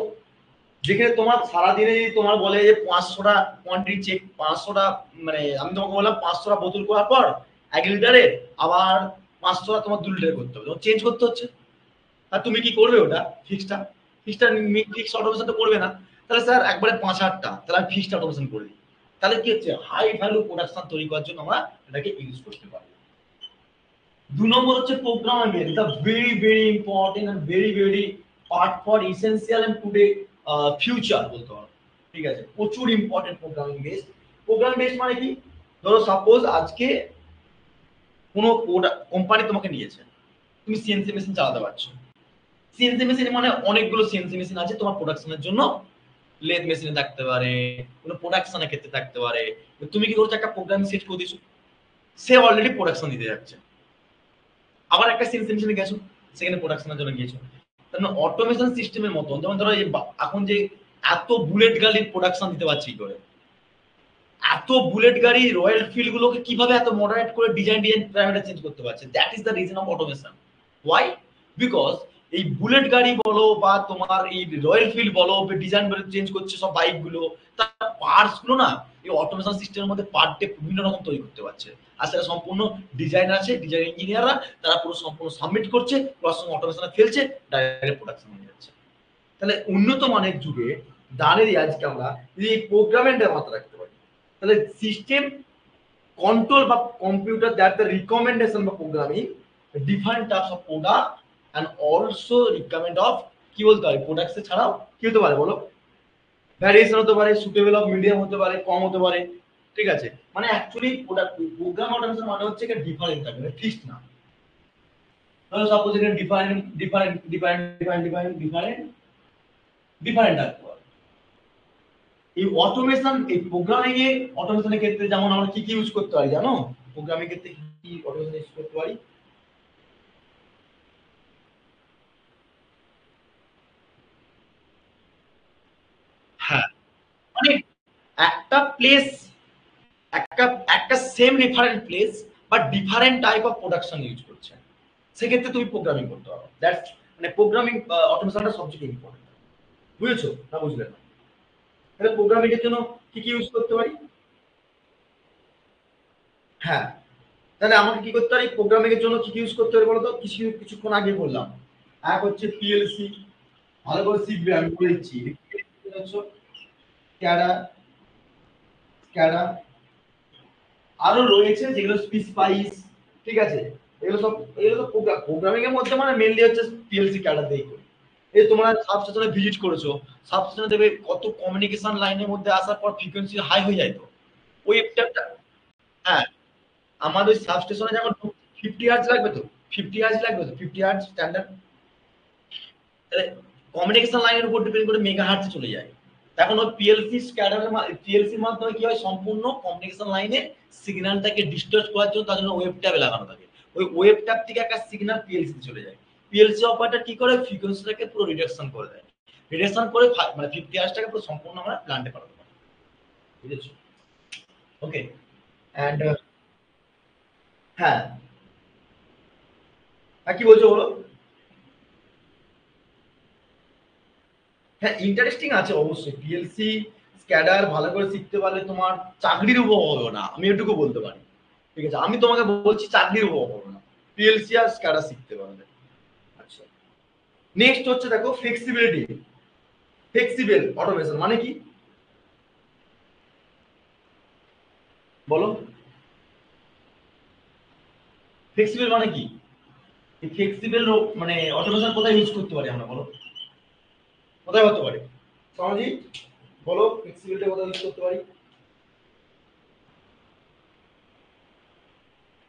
A: যেখানে তোমার সারাদিনে যদি তোমার বলে যে 500টা কোয়ান্টিটি চেক, 500টা মানে আমি তোমাকে বললাম 500টা বোতল করার পর 1 লিটারের, আবার 500টা তোমার 2 লিটার করতে হবে, চেঞ্জ করতে হচ্ছে। আর তুমি কি করবে ওটা ফিক্সটা? ফিক্সড অটোমেশন তো করবে না, তাহলে স্যার একবারে 5-8টা, তাহলে আমি ফিক্সড অটোমেশন করে দিই। তাহলে কি হচ্ছে, হাই ভ্যালু প্রোডাকশন তৈরি করার জন্য আমরা এটাকে ইউজ করতে পারি। 2 নম্বর হচ্ছে প্রোগ্রামিং, এটা very very important and very very part for essential and today future বলতে পারো। ঠিক আছে, প্রচুর important programming base. Programming base মানে কি, ধরো সাপোজ আজকে কোনো কোম্পানি তোমাকে নিয়েছে, তুমি সিএনসি মেশিন চালাতে পারছো। সিএনসি মেশিন মানে অনেকগুলো সিএনসি মেশিন আছে তোমার প্রোডাকশনের জন্য, লেদ মেশিনে থাকতে পারে, কোনো প্রোডাকশনের ক্ষেত্রে থাকতে পারে। তুমি কি করছো, একটা প্রোগ্রাম সেট করে দিছো, সে অলরেডি প্রোডাকশন দিতে যাচ্ছে। আবার একটা সিএনসি মেশিনে গেছো, সেখানে প্রোডাকশনের জন্য গিয়েছো। তার মানে অটোমেশন সিস্টেমের মতো, যেমন ধরো এখন যে এত বুলেট গাড়ির প্রোডাকশন দিতে পারছি কি করে, এত বুলেট গাড়ি রয়্যাল ফিল্ড গুলোকে কিভাবে এত মডারেট করে ডিজাইন প্যারামিটার চেঞ্জ করতে পারছে, that is the reason of automation. Why? Because এই বুলেট গাড়ি বলো বা তোমার এই রয়্যাল ফিল্ড বলো, ডিজাইন চেঞ্জ করছে সব বাইক গুলো, তার পার্টস গুলো না এই অটোমেশন সিস্টেমের মধ্যে পার ডে বিভিন্ন রকম তৈরি করতে পারছে। আর সেটা সম্পূর্ণ ডিজাইন আছে, ডিজাইন ইঞ্জিনিয়াররা তারা পুরো সম্পূর্ণ সাবমিট করছে, প্লাস অটোমেশনে ফেলছে, ডাইরেক্ট প্রোডাকশন হয়ে যাচ্ছে। তাহলে উন্নত মানের যুগে দাঁড়িয়ে আজকে আমরা যদি এই প্রোগ্রামিংটা মাথায় রাখতে পারি, তাহলে সিস্টেম কন্ট্রোল বা কম্পিউটার দ্যাট দ্য রিকমেন্ডেশন বা programming different types of product and also recommend of, কি বলতে পারে, প্রোডাক্টস ছাড়াও কি হতে পারে বলো, ভ্যারিয়েশন হতে পারে, সুটেবল অফ মিডিয়াম হতে পারে, কম হতে পারে। ঠিক আছে, মানে অ্যাকচুয়ালি প্রোডাক্ট প্রোগ্রাম অটোমেশন মানে হচ্ছে এটা ডিফারেন্ট থাকবে, ফিক্সড না। তাহলে সাপোজ এখানে different different different different different different different থাকতে পারে। এই অটোমেশন, এই প্রোগ্রামিং এ অটোমেশনের ক্ষেত্রে যেমন আমরা কি কি ইউজ করতে পারি জানো, প্রোগ্রামিং ক্ষেত্রে কি কি অটোমেশন ইউজ করতে পারি? হ্যাঁ, মানে একটা প্লেস, একটা একটা সেম রেফারেন্ট প্লেস বা different type of production use করছে, সেক্ষেত্রে তুমি প্রোগ্রামিং করতে পারো। দ্যাটস মানে প্রোগ্রামিং অটোমেশনটা সবচেয়ে ইম্পর্টেন্ট। বুঝেছো না বুঝলে না? তাহলে প্রোগ্রামিং এর জন্য কি কি ইউজ করতে পারি? হ্যাঁ, তাহলে আমাকে কি করতে পারি, প্রোগ্রামিং এর জন্য কি কি ইউজ করতে পারি বলো তো? কিছুক্ষণ আগে বললাম, এক হচ্ছে পিএলসি, ভালো করে শিখবে, আমি বলে দিচ্ছি। স্ক্যাডা, স্ক্যাডা আরো রয়েছে যেগুলো স্পাইস। ঠিক আছে, এগুলো সব প্রোগ্রামিং এর মধ্যে মানে মেইনলি হচ্ছে পিএলসি ক্যাডার দিয়ে করি। এই তোমরা সাবস্টেশনে ভিজিট করেছো, সাবস্টেশনে দেখবে কত কমিউনিকেশন লাইনের মধ্যে আসার পর ফ্রিকোয়েন্সি হাই হয়ে যায়, তো ওই একটা, হ্যাঁ, আমাদের সাবস্টেশনে যেমন 50 হার্জ লাগবে, তো 50 হার্জ লাগবে, তো 50 হার্জ স্ট্যান্ডার্ড। কমিউনিকেশন লাইনের উপর ডিপেন্ড করে মেগা হার্টজে চলে যায়। এখন ওই পিএলসি স্ক্যাডারের পিএলসির মাধ্যমে কি হয়, সম্পূর্ণ কমিউনিকেশন লাইনে সিগন্যালটাকে ডিসটর্ট করার জন্য তার জন্য ওয়েব ট্যাবে লাগানো থাকে। ওই ওয়েব ট্যাব থেকে একটা সিগন্যাল পিএলসি চলে যায়। পিএলসি অপারেটর কি করে, ফ্রিকোয়েন্সিটাকে পুরো রিডাকশন করে দেয়। রিডাকশন করে মানে 50 হার্জটাকে পুরো সম্পূর্ণ আমরা প্ল্যান্টে পাঠাতে পারি। বুঝেছো? ওকে। অ্যান্ড হ্যাঁ, কি বলছো বলো? হ্যাঁ, ইন্টারেস্টিং আছে অবশ্যই। পিএলসি স্ক্যাডার ভালো করে শিখতে পারলে তোমার চাকরির অভাব হবে না, আমি এটুকু বলতে পারি। ঠিক আছে, আমি তোমাকে বলছি চাকরির অভাব হবে না পিএলসি আর স্ক্যাডার শিখতে পারলে। আচ্ছা, নেক্সট হচ্ছে দেখো ফ্লেক্সিবিলিটি। ফ্লেক্সিবল অটোমেশন মানে কি বলো? ফ্লেক্সিবল মানে কি? এই ফ্লেক্সিবল মানে অটোমেশন কোথায় ইউজ করতে পারি আমরা বলো? কোথায় হতে পারে সমাজি, বলো ফ্লেক্সিবিলিটি কোথায় ইউজ করতে পারি?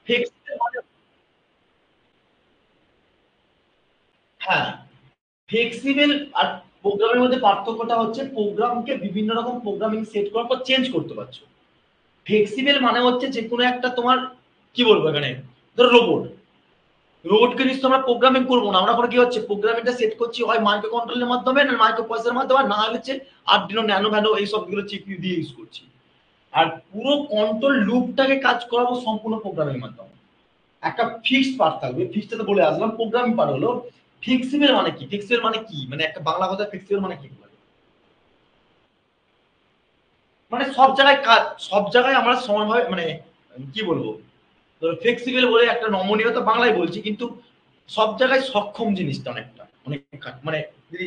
A: ফ্লেক্সিবল মানে, হ্যাঁ, ফ্লেক্সিবল আর প্রোগ্রামের মধ্যে পার্থক্যটা হচ্ছে প্রোগ্রামকে বিভিন্ন রকম প্রোগ্রামিং সেট করার পর চেঞ্জ করতে পারছো। ফ্লেক্সিবল মানে হচ্ছে যে কোনো একটা তোমার, কি বলবো এখানে, ধরো রোবট, রোবটকে নিশ্চয় আমরা প্রোগ্রামিং করবো না, আমরা করে কি হচ্ছে প্রোগ্রামিংটা সেট করছি হয় মাইক্রো কন্ট্রোলের মাধ্যমে না মাইক্রো প্রসেসরের মাধ্যমে, না হচ্ছে আরডিনো ন্যানো ভ্যানো এই সবগুলো চিপিইউ দিয়ে ইউজ করছি। আর পুরো কন্ট্রোল লুপটাকে কাজ করাবো সম্পূর্ণ প্রোগ্রামিং মাধ্যমে। একটা ফিক্সড পার্ট থাকবে, ফিক্সড তো বলে আসলাম, প্রোগ্রামিং পার্ট হলো। ফ্লেক্সিবল মানে কি, ফ্লেক্সিবল মানে কি, মানে একটা বাংলা কথা ফ্লেক্সিবল মানে কি, মানে সব জায়গায় কাজ, সব জায়গায় আমরা সমানভাবে, মানে কি বলবো, ফ্লেক্সিবল বলে একটা নমনীয়তা বাংলায় বলছি, কিন্তু সব জায়গায় সক্ষম জিনিসটা অনেকটা, অনেক মানে যদি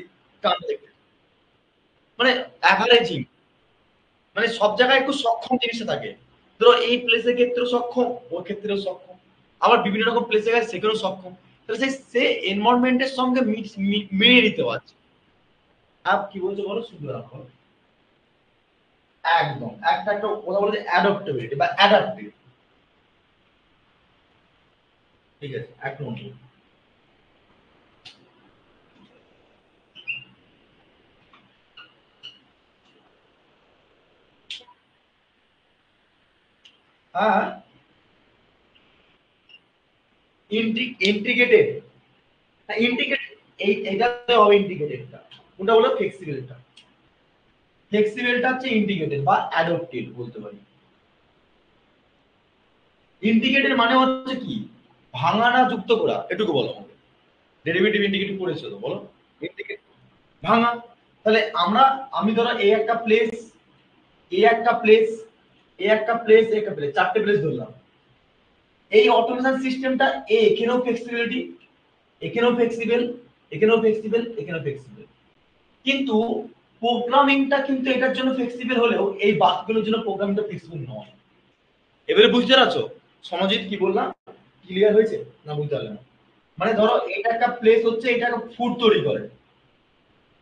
A: মানে অ্যাভারেজিং, মানে সব জায়গায় একটু সক্ষম জিনিসটা থাকে। ধরো এই প্লেসের ক্ষেত্রেও সক্ষম, ওর ক্ষেত্রেও সক্ষম, আবার বিভিন্ন রকম প্লেসে গেছে সেখানেও সক্ষম। তাহলে সে এনভায়রনমেন্টের সঙ্গে মিলিয়ে নিতে পারছে। কি বলছো বলো, শুনতে রাখো। একদম একটা একটা কথা বলতে অ্যাডাপ্টেবিলিটি বা অ্যাডাপ্টিভ। ঠিক আছে, এক নম্বর। হ্যাঁ, ইন্টিগ্রেটেড। ইন্টিগ্রেটেড এইটাতে হবে ইন্টিগ্রেটেডটা। কোনটা হলো ফ্লেক্সিবলটা। ফ্লেক্সিবলটা হচ্ছে ইন্টিগ্রেটেড বা অ্যাডাপ্টেড বলতে পারি। ইন্টিগ্রেটেড মানে হচ্ছে কি, ভাঙা না যুক্ত করা, এটুকু বলো আমাকে। ডেরিভেটিভ ইন্টিগ্রেটিভ পড়েছো তো, বলো। ইন্টিগ্রেট ভাঙা। তাহলে আমি ধরো এই একটা প্লেস, এই একটা প্লেস, এই একটা প্লেস, এই একটা প্লেস, চারটে প্লেস ধরলাম। এই অটোমেশন সিস্টেমটা এখানেও ফ্লেক্সিবিলিটি, এখানেও ফ্লেক্সিবল, এখানেও ফ্লেক্সিবল, এখানেও ফ্লেক্সিবল। কিন্তু প্রোগ্রামিংটা কিন্তু এটার জন্য ফ্লেক্সিবল হলেও এই বাকিগুলোর জন্য প্রোগ্রামিংটা ফ্লেক্সিবল নয়। এবারে বুঝতে পারছো সমজিৎ কি বললাম? ক্লিয়ার হয়েছে না বুঝতে পারলে না? মানে ধরো এটা একটা প্লেস হচ্ছে, এটা একটা ফুড তৈরি করে,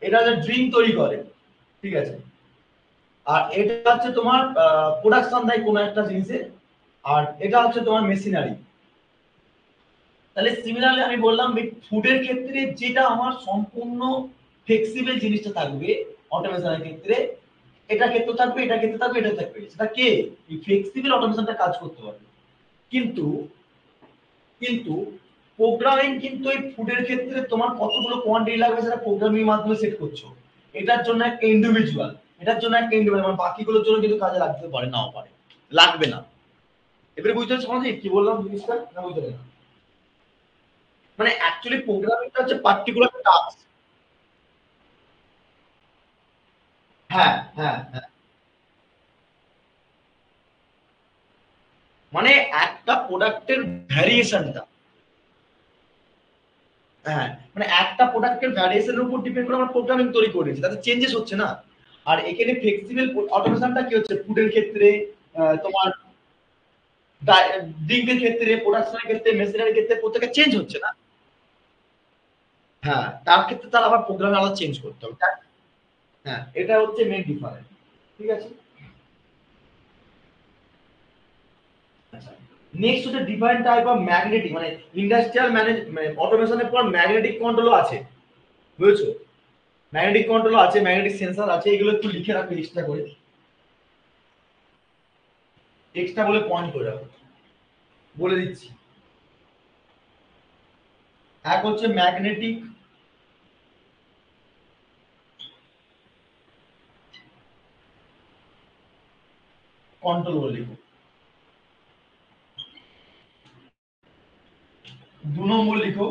A: এটা হচ্ছে ড্রিঙ্ক তৈরি করে, ঠিক আছে। আর এটা হচ্ছে তোমার প্রোডাকশন দেয় কোনো একটা জিনিসে, আর এটা হচ্ছে তোমার মেশিনারি। তাহলে সিমিলারলি আমি বললাম ফুডের ক্ষেত্রে যেটা আমার সম্পূর্ণ ফ্লেক্সিবল জিনিসটা থাকবে অটোমেশনের ক্ষেত্রে, এটা ক্ষেত্রে থাকবে, এটা ক্ষেত্রে থাকবে, এটা থাকবে, সেটা কে এই ফ্লেক্সিবল অটোমেশনটা কাজ করতে পারবে। কিন্তু কিন্তু প্রোগ্রামিং কিন্তু এই ফুডের ক্ষেত্রে তোমার কতগুলো কোয়ান্টিটি লাগবে সেটা প্রোগ্রামিং এর মাধ্যমে সেট করছো। এটার জন্য একটা ইন্ডিভিজুয়াল, এটার জন্য একটা ইন্ডিভিজুয়াল, মানে বাকিগুলোর জন্য কিন্তু কাজে লাগতে পারে, নাও পারে, লাগবে না। এবারে বুঝতে পারছো সমঝে কি বললাম জিনিসটা, না বুঝতে পারলে না? মানে অ্যাকচুয়ালি প্রোগ্রামিংটা হচ্ছে পার্টিকুলার টাস্ক। হ্যাঁ, হ্যাঁ, হ্যাঁ। মানে একটা প্রোডাক্টের ভ্যারিয়েশনটা, হ্যাঁ, মানে একটা প্রোডাক্টের ভ্যারিয়েশনের উপর ডিপেন্ড করে আমরা প্রোগ্রামিং তৈরি করেছি, তাতে চেঞ্জেস হচ্ছে না। আর এখানে ফ্লেক্সিবল অটোমেশনটা কি হচ্ছে ফুডের ক্ষেত্রে, তোমার ড্রিঙ্কের ক্ষেত্রে, প্রোডাকশনের ক্ষেত্রে, মেশিনারির ক্ষেত্রে প্রত্যেকটা চেঞ্জ হচ্ছে না। হ্যাঁ, তার ক্ষেত্রে তার আবার প্রোগ্রামে আলাদা চেঞ্জ করতে হবে। হ্যাঁ, এটা হচ্ছে মেইন ডিফারেন্স। ঠিক আছে। আচ্ছা, নেক্সট হচ্ছে ডিফারেন্ট টাইপ অফ ম্যাগনেটিক, মানে ইন্ডাস্ট্রিয়াল অটোমেশনের পর ম্যাগনেটিক কন্ট্রোলও আছে, বুঝেছো? ম্যাগনেটিক কন্ট্রোলও আছে, ম্যাগনেটিক সেন্সর আছে, এগুলো একটু লিখে রাখো এক্সট্রা করে, এক্সট্রা বলে পয়েন্ট করে রাখো। বলে দিচ্ছি। এক হচ্ছে ম্যাগনেটিক কন্ট্রোল বলে লিখো। 2 নম্বর লিখো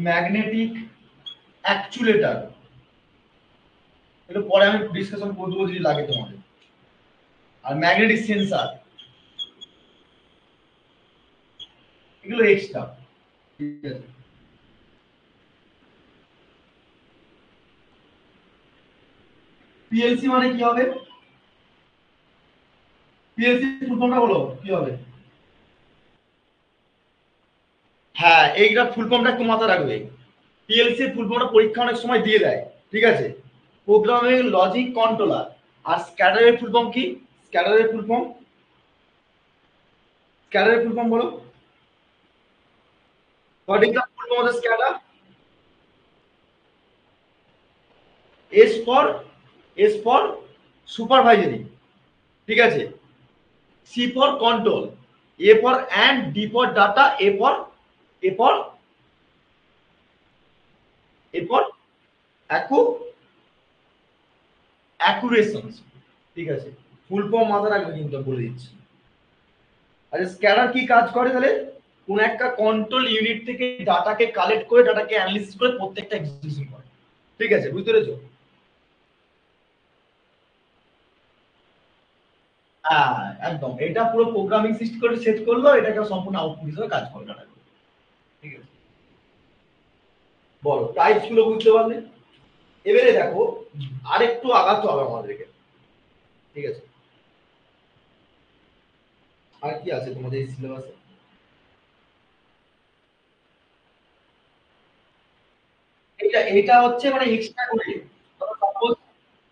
A: ম্যাগনেটিক অ্যাকচুয়েটর। এটা পরে আমি ডিসকাশন করে দেবো যদি লাগে তোমাদের। আর ম্যাগনেটিক সেন্সর, এগুলো এক্সট্রা। ঠিক আছে। পিএলসি মানে কি হবে? পিএলসি ফুল ফর্মটা বলো কি হবে? হ্যাঁ, এইটা ফুল ফর্মটা একটু মাথায় রাখবে। পিএলসি ফুল ফর্মটা পরীক্ষা অনেক সময় দিয়ে দেয়, ঠিক আছে। Programming logic controller. আর স্ক্যাডারের ফুল ফর্ম কি? স্ক্যাডারের ফুল ফর্ম, স্ক্যাডারের ফুল ফর্ম বলো। What is the full form of the SCADA? S for, S for supervisory, ঠিক আছে। C for control, A for and, D for data, A for এরপর acquisition, ঠিক আছে। Full form মাথায় রাখবে কিন্তু বলে দিচ্ছি। আচ্ছা, স্ক্যানার কি কাজ করে তাহলে? কোন একটা কন্ট্রোল ইউনিট থেকে ডাটাকে কালেক্ট করে, ডাটাকে অ্যানালিসিস করে প্রত্যেকটা এক্সিকিউশন করে, ঠিক আছে, বুঝতে পেরেছো? হ্যাঁ, একদম এটা পুরো প্রোগ্রামিং সিস্টেম করে সেট করলো, এটাকে সম্পূর্ণ আউটপুট হিসেবে কাজ করে ডাটা, ঠিক আছে। বলো টাইপস গুলো বুঝতে পারলে। এবারে দেখো আরেকটু আগাতে হবে আমাদেরকে, ঠিক আছে? আর কি আছে তোমাদের এই সিলেবাসে? এটা হচ্ছে মানে এক্সট্রা করে, সাপোজ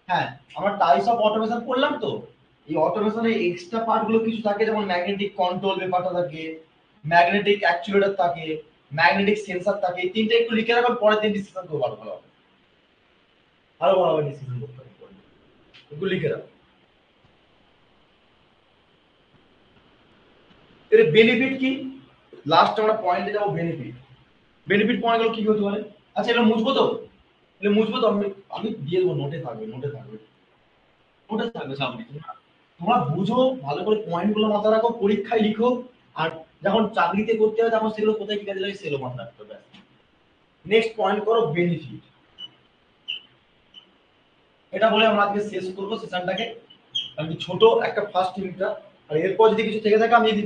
A: হ্যাঁ আমরা টাইপস অফ অটোমেশন করলাম তো, এই অটোমেশনের এক্সট্রা পার্ট গুলো কিছু থাকে, যেমন ম্যাগনেটিক কন্ট্রোল ব্যাপারটা থাকে, ম্যাগনেটিক অ্যাকচুয়েটর থাকে, ম্যাগনেটিক সেন্সর থাকে। এই তিনটা একটু লিখে রাখো, পরের দিন ডিসকাশন করবো আরো ভালো হবে, আরো ভালো হবে ডিসকাশন করতে হবে পরের দিন। একটু লিখে রাখো। এর বেনিফিট কি? লাস্ট আমরা পয়েন্টে যাবো, বেনিফিট। বেনিফিট পয়েন্ট গুলো কি হতে পারে? আচ্ছা এটা মুছবো তো, এটা মুছবো তো, আমি আমি দিয়ে দেবো, নোটে থাকবে, নোটে থাকবে, নোটে থাকবে সামনে। তোমরা বুঝো ভালো করে, পয়েন্ট গুলো মাথায় রাখো, পরীক্ষায় লিখো। আর যখন চাকরিতে করতে হয় তখন সেগুলো কোথায় কি কাজে লাগে সেগুলো মাথায় রাখতে হবে। নেক্সট পয়েন্ট করো বেনিফিট। এটা বলে আমরা আজকে শেষ করবো সেশনটাকে। আমি ছোট একটা ফার্স্ট ইউনিটটা, আর এরপর যদি কিছু থেকে থাকে আমি যদি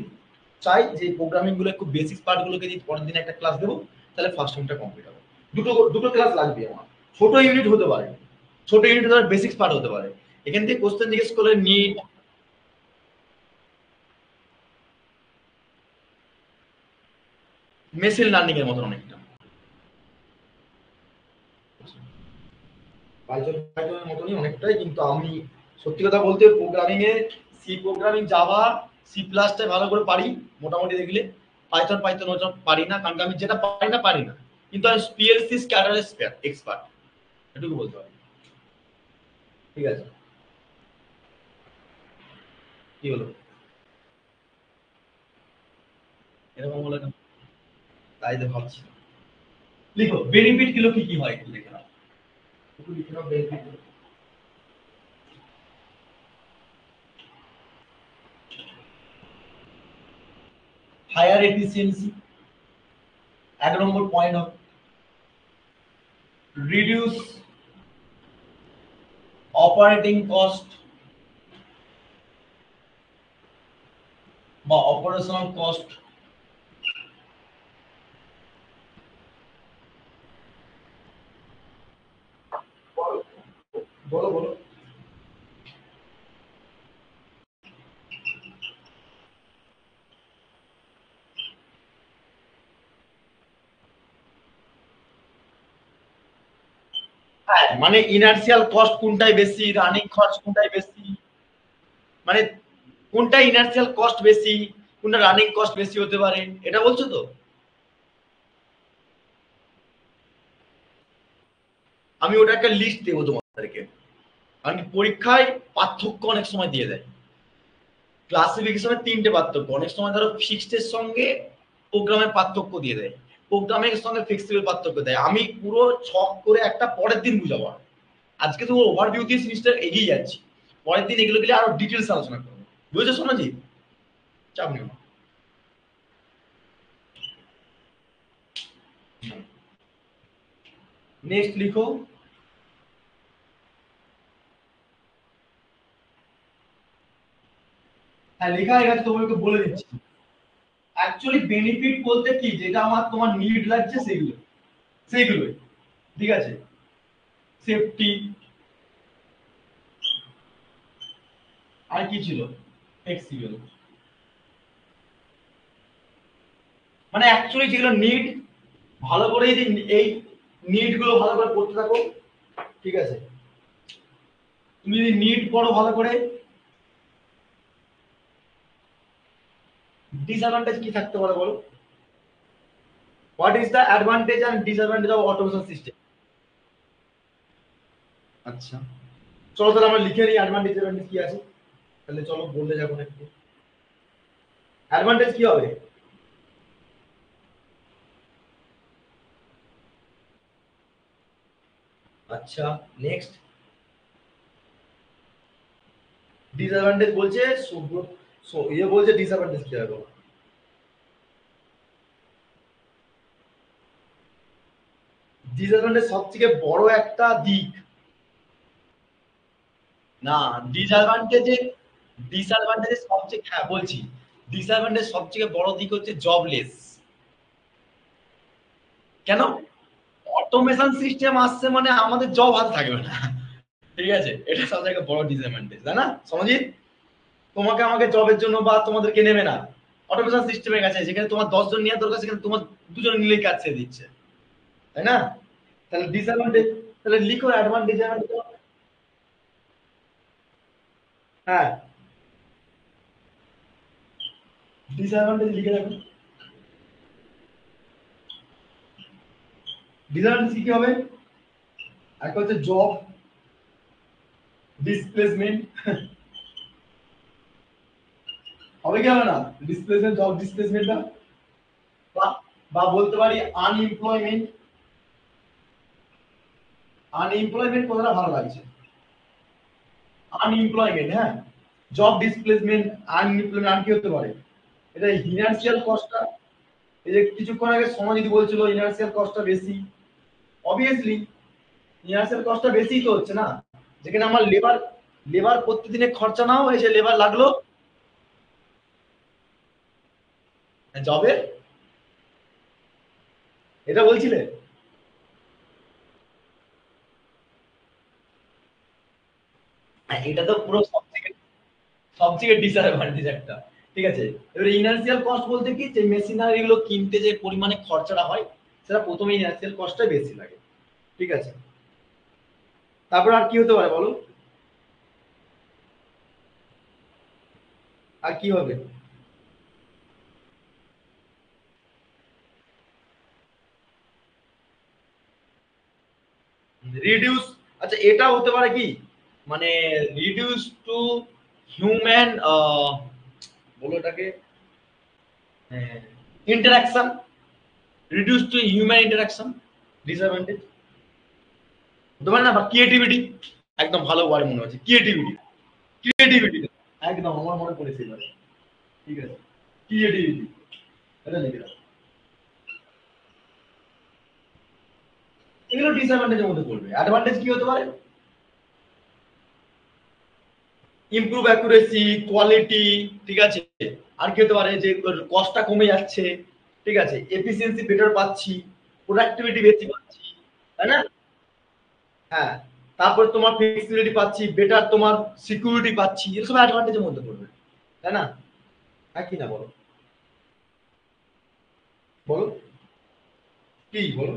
A: চাই যে প্রোগ্রামিং গুলো একটু বেসিক পার্ট গুলোকে যদি পরের দিন একটা ক্লাস দেবো, তাহলে ফার্স্ট ইউনিটটা কমপ্লিট হবে। দুটো দুটো ক্লাস লাগবে আমার। ছোট ইউনিট হতে পারে, ছোট ইউনিট হতে পারে, বেসিক্স পার্ট হতে পারে। এখান থেকে কোশ্চেন জিজ্ঞেস করলে নিট, মেশিন লার্নিং এর মতন অনেকটা, পাইথনের মতনই অনেকটাই। কিন্তু আমি সত্যি কথা বলতে প্রোগ্রামিং এ সি প্রোগ্রামিং, জাভা, সি প্লাসটা ভালো করে পারি মোটামুটি দেখলে। পাইথন পাইথন ওটা পারি না, কারণ আমি যেটা পারি না পারি না। কিন্তু আমি পিএলসি স্ক্যাটার এক্সপার্ট, এটুকু বলতে পারি। ঠিক আছে, কি হলো এরকম বলে কেন? তাই তো ভাবছি। লিখো বেনিফিট গুলো কি কি হয় একটু লিখে নাও, একটু লিখে নাও বেনিফিট গুলো। হায়ার এফিসিয়েন্সি, এক নম্বর পয়েন্ট হবে। রিডিউস অপারেটিং কস্ট বা অপারেশনাল কস্ট। বলো বলো। হ্যাঁ মানে ইনার্শিয়াল কস্ট কোনটাই বেশি, রানিং খরচ কোনটাই বেশি, মানে কোনটা ইনার্শিয়াল কস্ট বেশি, কোনটা রানিং কস্ট বেশি হতে পারে, এটা বলছো তো? আমি ওটা একটা লিস্ট দেবো তোমাদেরকে, কারণ কি পরীক্ষায় পার্থক্য অনেক সময় দিয়ে দেয়। ক্লাসিফিকেশনের তিনটে পার্থক্য, অনেক সময় ধরো ফিক্সড এর সঙ্গে প্রোগ্রামের পার্থক্য দিয়ে দেয়, প্রোগ্রামের সঙ্গে ফিক্সড পার্থক্য দেয়। আমি পুরো ছক করে একটা পরের দিন বুঝাবো। আজকে তো ওভারভিউ দিয়ে জিনিসটা এগিয়ে যাচ্ছি, পরের দিন এগুলো গেলে আরো ডিটেলস আলোচনা করবো। বুঝেছো সোনাজি? চাপ নিও না। নেক্সট লিখো। হ্যাঁ লেখা হয়ে গেছে, তোমাকে বলে দিচ্ছি। অ্যাকচুয়ালি বেনিফিট বলতে কি, যেটা আমার তোমার নিড লাগছে সেগুলো, সেইগুলোই। ঠিক আছে, সেফটি, আর কি ছিল, ফ্লেক্সিবল, মানে অ্যাকচুয়ালি যেগুলো নিড, ভালো করে যদি এই নিড গুলো ভালো করে পড়তে থাকো, ঠিক আছে? তুমি যদি নিড পড়ো ভালো করে, ডিসঅ্যাডভান্টেজ কি থাকতে পারে বলো? What is the advantage and disadvantage of automation system? আচ্ছা চলো তাহলে আমরা লিখে নিই অ্যাডভান্টেজ ডিসঅ্যাডভান্টেজ কি আছে। তাহলে চলো বলতে যাবো না একটু। অ্যাডভান্টেজ কি হবে? আচ্ছা নেক্সট। ডিসঅ্যাডভান্টেজ বলছে ইয়ে বলছে ডিসঅ্যাডভান্টেজ কি হবে? ডিসঅ্যাডভান্টেজ সবথেকে বড় একটা দিক, না ডিসঅ্যাডভান্টেজে, ডিসঅ্যাডভান্টেজ সবচেয়ে, হ্যাঁ বলছি, ডিসঅ্যাডভান্টেজ সবথেকে বড় দিক হচ্ছে জবলেস। কেন? অটোমেশন সিস্টেম আসছে মানে আমাদের জব হাতে থাকবে না, ঠিক আছে, এটা সব থেকে বড় ডিসঅ্যাডভান্টেজ, তাই না সমাজিৎ? তোমাকে আমাকে জবের জন্য বা তোমাদেরকে নেবে না, অটোমেশন সিস্টেমের কাছে যেখানে তোমার 10 জন নেওয়ার দরকার সেখানে তোমার 2 জন নিলেই কাজ ছেড়ে দিচ্ছে, তাই না? তাহলে ডিসঅ্যাডভান্টেজ, তাহলে লিখো অ্যাডভান্টেজ। হ্যাঁ, ডিসঅ্যাডভান্টেজ লিখে রাখো। ডিসঅ্যাডভান্টেজ কি কি হবে? একটা হচ্ছে জব ডিসপ্লেসমেন্ট, হবে কি হবে না? ডিসপ্লেসমেন্ট, জব ডিসপ্লেসমেন্টটা, বা বা বলতে পারি আনএমপ্লয়মেন্ট। আনএমপ্লয়মেন্ট কথাটা ভালো লাগছে, আনএমপ্লয়মেন্ট, হ্যাঁ, জব ডিসপ্লেসমেন্ট, আনএমপ্লয়মেন্ট, আর কি হতে পারে? এটা ইনার্শিয়াল কস্টটা, এই যে কিছুক্ষণ আগে সময় যদি বলছিল ইনার্শিয়াল কস্টটা বেশি, অবভিয়াসলি ইনার্শিয়াল কস্টটা বেশি তো হচ্ছে না, যেখানে আমার লেবার লেবার প্রতিদিনের খরচা নাও, এই যে লেবার লাগলো জবে, এটা বলছিলে? এটা তো পুরো সবথেকে ডিসঅ্যাডভান্টেজ একটা, ঠিক আছে। এবারে ইনার্শিয়াল কস্ট বলতে কি, যে মেশিনারি গুলো কিনতে যে পরিমাণে খরচাটা হয়, সেটা প্রথমে ইনার্শিয়াল কস্টটা বেশি লাগে, ঠিক আছে। তারপর আর কি হতে পারে বলো, আর কি হবে? রিডিউস, আচ্ছা এটা হতে পারে কি, মানে রিডিউস টু হিউম্যান, বলো এটাকে, interaction, reduce to human interaction, disadvantage হতে পারে না, বা ক্রিয়েটিভিটি, একদম ভালো ওয়ার্ড মনে হচ্ছে, ক্রিয়েটিভিটি, ক্রিয়েটিভিটি, একদম আমার মনে পড়েছে এবারে, ঠিক আছে, ক্রিয়েটিভিটি, এটা লিখে রাখো। এগুলো ডিসঅ্যাডভান্টেজের মধ্যে পড়বে। অ্যাডভান্টেজ কি হতে পারে? ইমপ্রুভ অ্যাকুরেসি, কোয়ালিটি, ঠিক আছে। আর কি হতে পারে, যে কস্টটা কমে যাচ্ছে, ঠিক আছে, এফিসিয়েন্সি বেটার পাচ্ছি, প্রোডাক্টিভিটি বেশি পাচ্ছি, তাই না? হ্যাঁ, তারপর তোমার ফ্লেক্সিবিলিটি পাচ্ছি, বেটার তোমার সিকিউরিটি পাচ্ছি, এগুলো সব অ্যাডভান্টেজের মধ্যে পড়বে, তাই না? হ্যাঁ কি না বলো, বলো কি বলো।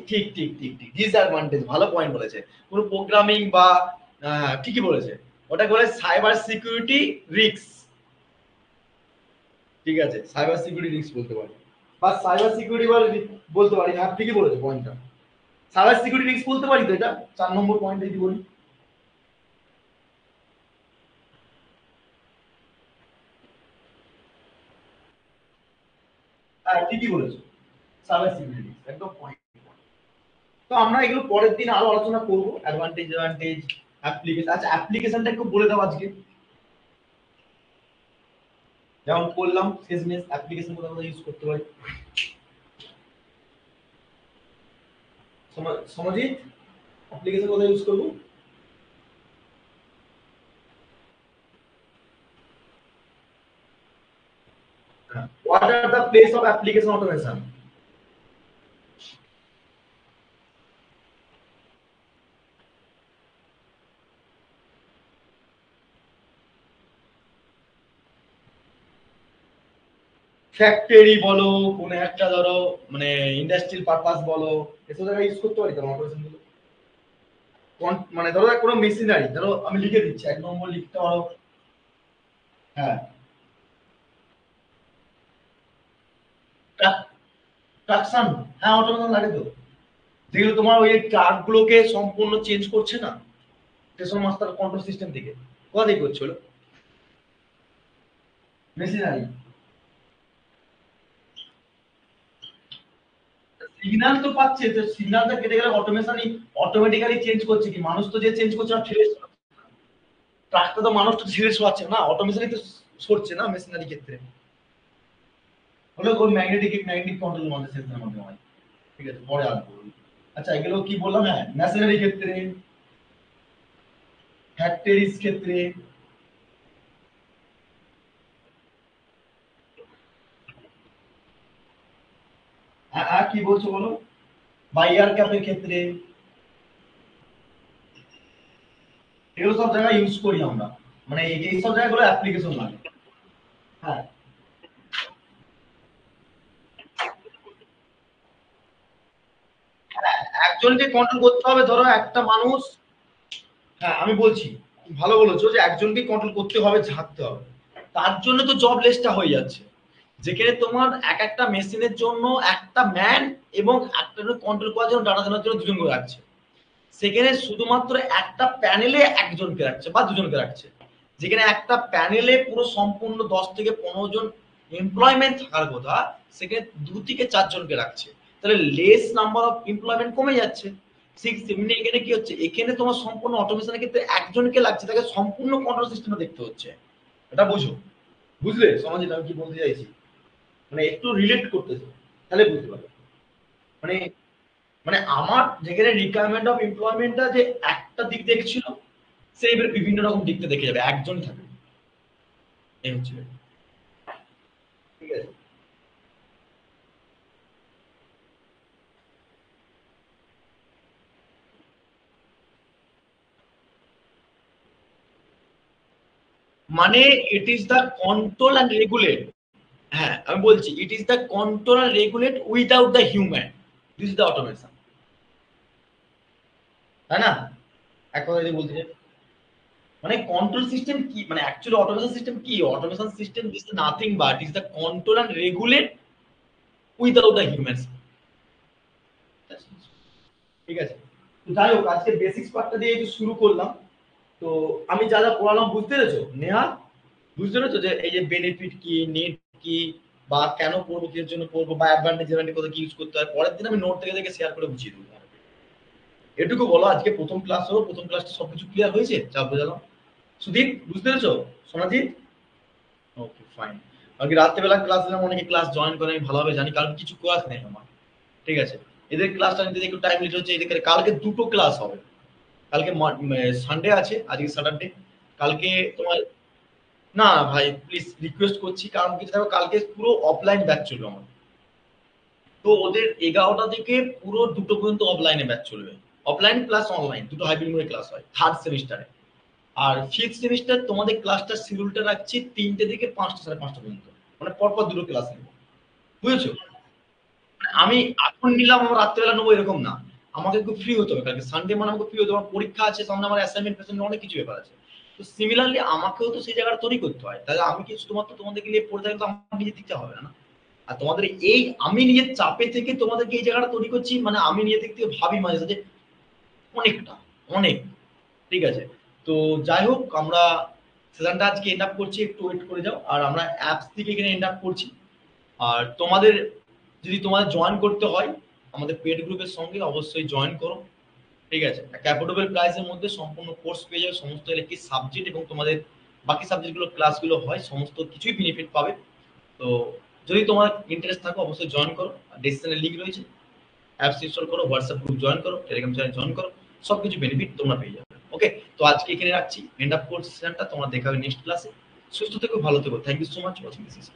A: ঠিক ঠিক ঠিক ঠিক, ডিসঅ্যাডভান্টেজ, ভালো পয়েন্ট বলেছে, পুরো প্রোগ্রামিং বা ঠিকই বলেছে, ওটা বলে সাইবার সিকিউরিটি রিস্ক, ঠিক আছে, সাইবার সিকিউরিটি রিস্ক বলতে পারি, বা সাইবার সিকিউরিটি বলতে পারি, হ্যাঁ ঠিকই বলেছে পয়েন্টটা, সাইবার সিকিউরিটি রিস্ক বলতে পারি তো, এটা 4 নম্বর পয়েন্ট যদি বলি। হ্যাঁ ঠিকই বলেছো, সাইবার সিকিউরিটি একদম পয়েন্ট। তো আমরা এগুলো পরের দিন আরো আলোচনা করবো, অ্যাডভান্টেজ অ্যাডভান্টেজ, অ্যাপ্লিকেশন, আচ্ছা অ্যাপ্লিকেশনটা একটু বলে দাও আজকে, যেমন করলাম শেষমেশ, অ্যাপ্লিকেশন কোথাও কোথাও ইউজ করতে পারি, সমাজিত, অ্যাপ্লিকেশন কোথায় ইউজ করবো? What are the place of application automation? Factory বলো, কোনো একটা ধরো মানে ইন্ডাস্ট্রিয়াল পারপাস বলো, এসব জায়গায় ইউজ করতে পারি তোমার অটোমেশন গুলো। মানে ধরো কোনো মেশিনারি, ধরো আমি লিখে দিচ্ছি, 1 নম্বর লিখতে পারো। হ্যাঁ, ট্রাকশন, হ্যাঁ অটোমেশন লাগে তো, যেগুলো তোমার ওই ট্রাক গুলোকে সম্পূর্ণ চেঞ্জ করছে না, স্টেশন মাস্টার কন্ট্রোল সিস্টেম থেকে, কোথা থেকে করছিল? মেশিনারি। সিগন্যাল তো পাচ্ছে, তো সিগন্যালটা কেটে গেলে অটোমেশনই অটোমেটিক্যালি চেঞ্জ করছে, কি মানুষ তো যে চেঞ্জ করছে না, ঠেলে ট্রাকটা তো মানুষ তো ছেড়ে শোয়াচ্ছে না, অটোমেশনই তো সরছে না মেশিনারি ক্ষেত্রে, হলো ওই ম্যাগনেটিক ম্যাগনেটিক কন্ট্রোল আমাদের সেন্সরের মধ্যে হয়, ঠিক আছে, পরে আসবো। আচ্ছা এগুলো কি বললাম, হ্যাঁ মেশিনারি ক্ষেত্রে, ফ্যাক্টরিজ ক্ষেত্রে, কি বলছো বলো, বা এয়ার ক্যাপের ক্ষেত্রে, এগুলো সব জায়গায় ইউজ করি আমরা, মানে এই সব জায়গাগুলো অ্যাপ্লিকেশন লাগে। হ্যাঁ, একজনকে কন্ট্রোল করতে হবে, ধরো একটা মানুষ, হ্যাঁ আমি বলছি, ভালো বলেছো যে একজনকে কন্ট্রোল করতে হবে, ঝাঁকতে হবে, তার জন্য তো জব লেসটা হয়ে যাচ্ছে, যেখানে তোমার এক একটা মেশিনের জন্য একটা ম্যান এবং একটা কন্ট্রোল করার জন্য ডাটা জানার জন্য দুজন করে রাখছে, সেখানে শুধুমাত্র একটা প্যানেলে একজনকে রাখছে বা দুজনকে রাখছে, যেখানে একটা প্যানেলে পুরো সম্পূর্ণ 10 থেকে 15 জন এমপ্লয়মেন্ট থাকার কথা, সেখানে 2 থেকে 4 জনকে রাখছে, তাহলে লেস নাম্বার অফ এমপ্লয়মেন্ট কমে যাচ্ছে। ঠিক তেমনি এখানে কি হচ্ছে, এখানে তোমার সম্পূর্ণ অটোমেশনের ক্ষেত্রে একজনকে লাগছে, তাকে সম্পূর্ণ কন্ট্রোল সিস্টেমটা দেখতে হচ্ছে। এটা বুঝো, বুঝলে সমাজে আমি কি বলতে চাইছি, মানে একটু রিলেট করতেছে, তাহলে বুঝতে পারবে। মানে মানে আমার যেখানে রিকোয়ারমেন্ট অফ এমপ্লয়মেন্টটা যে একটা দিক দেখছিল, সে এবার বিভিন্ন রকম দিকটা দেখে যাবে, একজন থাকবে, এই হচ্ছে ব্যাপার। ঠিক আছে, মানে ইট is the control and regulate, হ্যাঁ আমি বলছি ইট is the control and regulate without the human, this is the automation, তাই না? এক কথা যদি বলতে চাই, মানে কন্ট্রোল সিস্টেম কি, মানে অ্যাকচুয়ালি অটোমেশন সিস্টেম কি, automation system is nothing but is the control and regulate without the humans. ঠিক আছে, তো যাই হোক আজকে বেসিক্স পার্টটা দিয়ে একটু শুরু করলাম। তো আমি যা যা পড়ালাম বুঝতে পেরেছো নেহা, বুঝতে পেরেছো যে এই যে বেনিফিট কি, নেট কি, বা কেন পড়বো, কিসের জন্য পড়বো, বা অ্যাডভান্টেজ অ্যাডভান্টেজ কত কি ইউজ করতে হয়, পরের দিন আমি নোট থেকে দেখে শেয়ার করে বুঝিয়ে দেবো। এটুকু বলো, আজকে প্রথম ক্লাস হলো, প্রথম ক্লাসটা সবকিছু ক্লিয়ার হয়েছে, যা বোঝালাম। সুদীপ বুঝতে পেরেছো? সোনাজিৎ, ওকে ফাইন। বাকি রাত্রেবেলা ক্লাস দিলাম, অনেকে ক্লাস জয়েন করে, আমি ভালোভাবে জানি, কারণ কিছু ক্লাস নেই আমার। ঠিক আছে, এদের ক্লাসটা নিতে একটু টাইম লিট হচ্ছে, এদের কালকে 2টো ক্লাস হবে, কালকে সানডে আছে, আজকে স্যাটারডে, কালকে তোমার, না ভাই প্লিজ রিকোয়েস্ট করছি, কারণ কি দেখো কালকে পুরো অফলাইন ব্যাচ চলবে আমার, তো ওদের 11টা থেকে পুরো 2টো পর্যন্ত অফলাইনে ব্যাচ চলবে, অফলাইন প্লাস অনলাইন দুটো হাইব্রিড মোডে ক্লাস হয় থার্ড সেমিস্টারে। আর ফিফথ সেমিস্টার তোমাদের ক্লাসটা শিডিউলটা রাখছি 3টে থেকে 5টা, 5:30 পর্যন্ত, মানে পরপর 2টো ক্লাস নেবো, বুঝেছো? আমি এখন নিলাম আমার রাত্রেবেলা নেবো এরকম না, আমাকে খুব ফ্রি হতে হবে, কালকে সানডে মানে আমাকে ফ্রি হতে হবে, আমার পরীক্ষা আছে সামনে, আমার অ্যাসাইনমেন্ট ফ্যাসাইনমেন্ট অনেক কিছু ব্যাপার আছে। তো সিমিলারলি আমাকেও তো সেই জায়গাটা তৈরি করতে হয়, তাহলে আমি কি শুধুমাত্র তোমাদেরকে নিয়ে পড়ে থাকলে তো আমার নিজে দিতে হবে না। আর তোমাদের এই আমি নিজের চাপে থেকে তোমাদেরকে এই জায়গাটা তৈরি করছি, মানে আমি নিজে থেকে ভাবি মাঝে সাঝে অনেকটা, অনেক। ঠিক আছে, তো যাই হোক আমরা সেশনটা আজকে এন্ড আপ করছি, একটু ওয়েট করে যাও, আর আমরা অ্যাপস থেকে এখানে এন্ড আপ করছি। আর তোমাদের যদি তোমাদের জয়েন করতে হয় আমাদের পেড গ্রুপের সঙ্গে, অবশ্যই জয়েন করো। ঠিক আছে, একটা অ্যাফোর্ডেবল প্রাইসের মধ্যে সম্পূর্ণ কোর্স পেয়ে যাবে, সমস্ত ইলেকট্রিক সাবজেক্ট এবং তোমাদের বাকি সাবজেক্টগুলো ক্লাসগুলো হয়, সমস্ত কিছুই বেনিফিট পাবে। তো যদি তোমার ইন্টারেস্ট থাকে অবশ্যই জয়েন করো, ডেসক্রিপশনে লিংক রয়েছে, অ্যাপস ইনস্টল করো, হোয়াটসঅ্যাপ গ্রুপ জয়েন করো, টেলিগ্রাম চ্যানেল জয়েন করো, সবকিছু বেনিফিট তোমরা পেয়ে যাবে। ওকে, তো আজকে এখানে রাখছি, এন্ড আপ কোর্স সেশনটা, তোমরা দেখা হবে নেক্সট ক্লাসে। সুস্থ থেকো, ভালো থেকো, thank you so much watching this.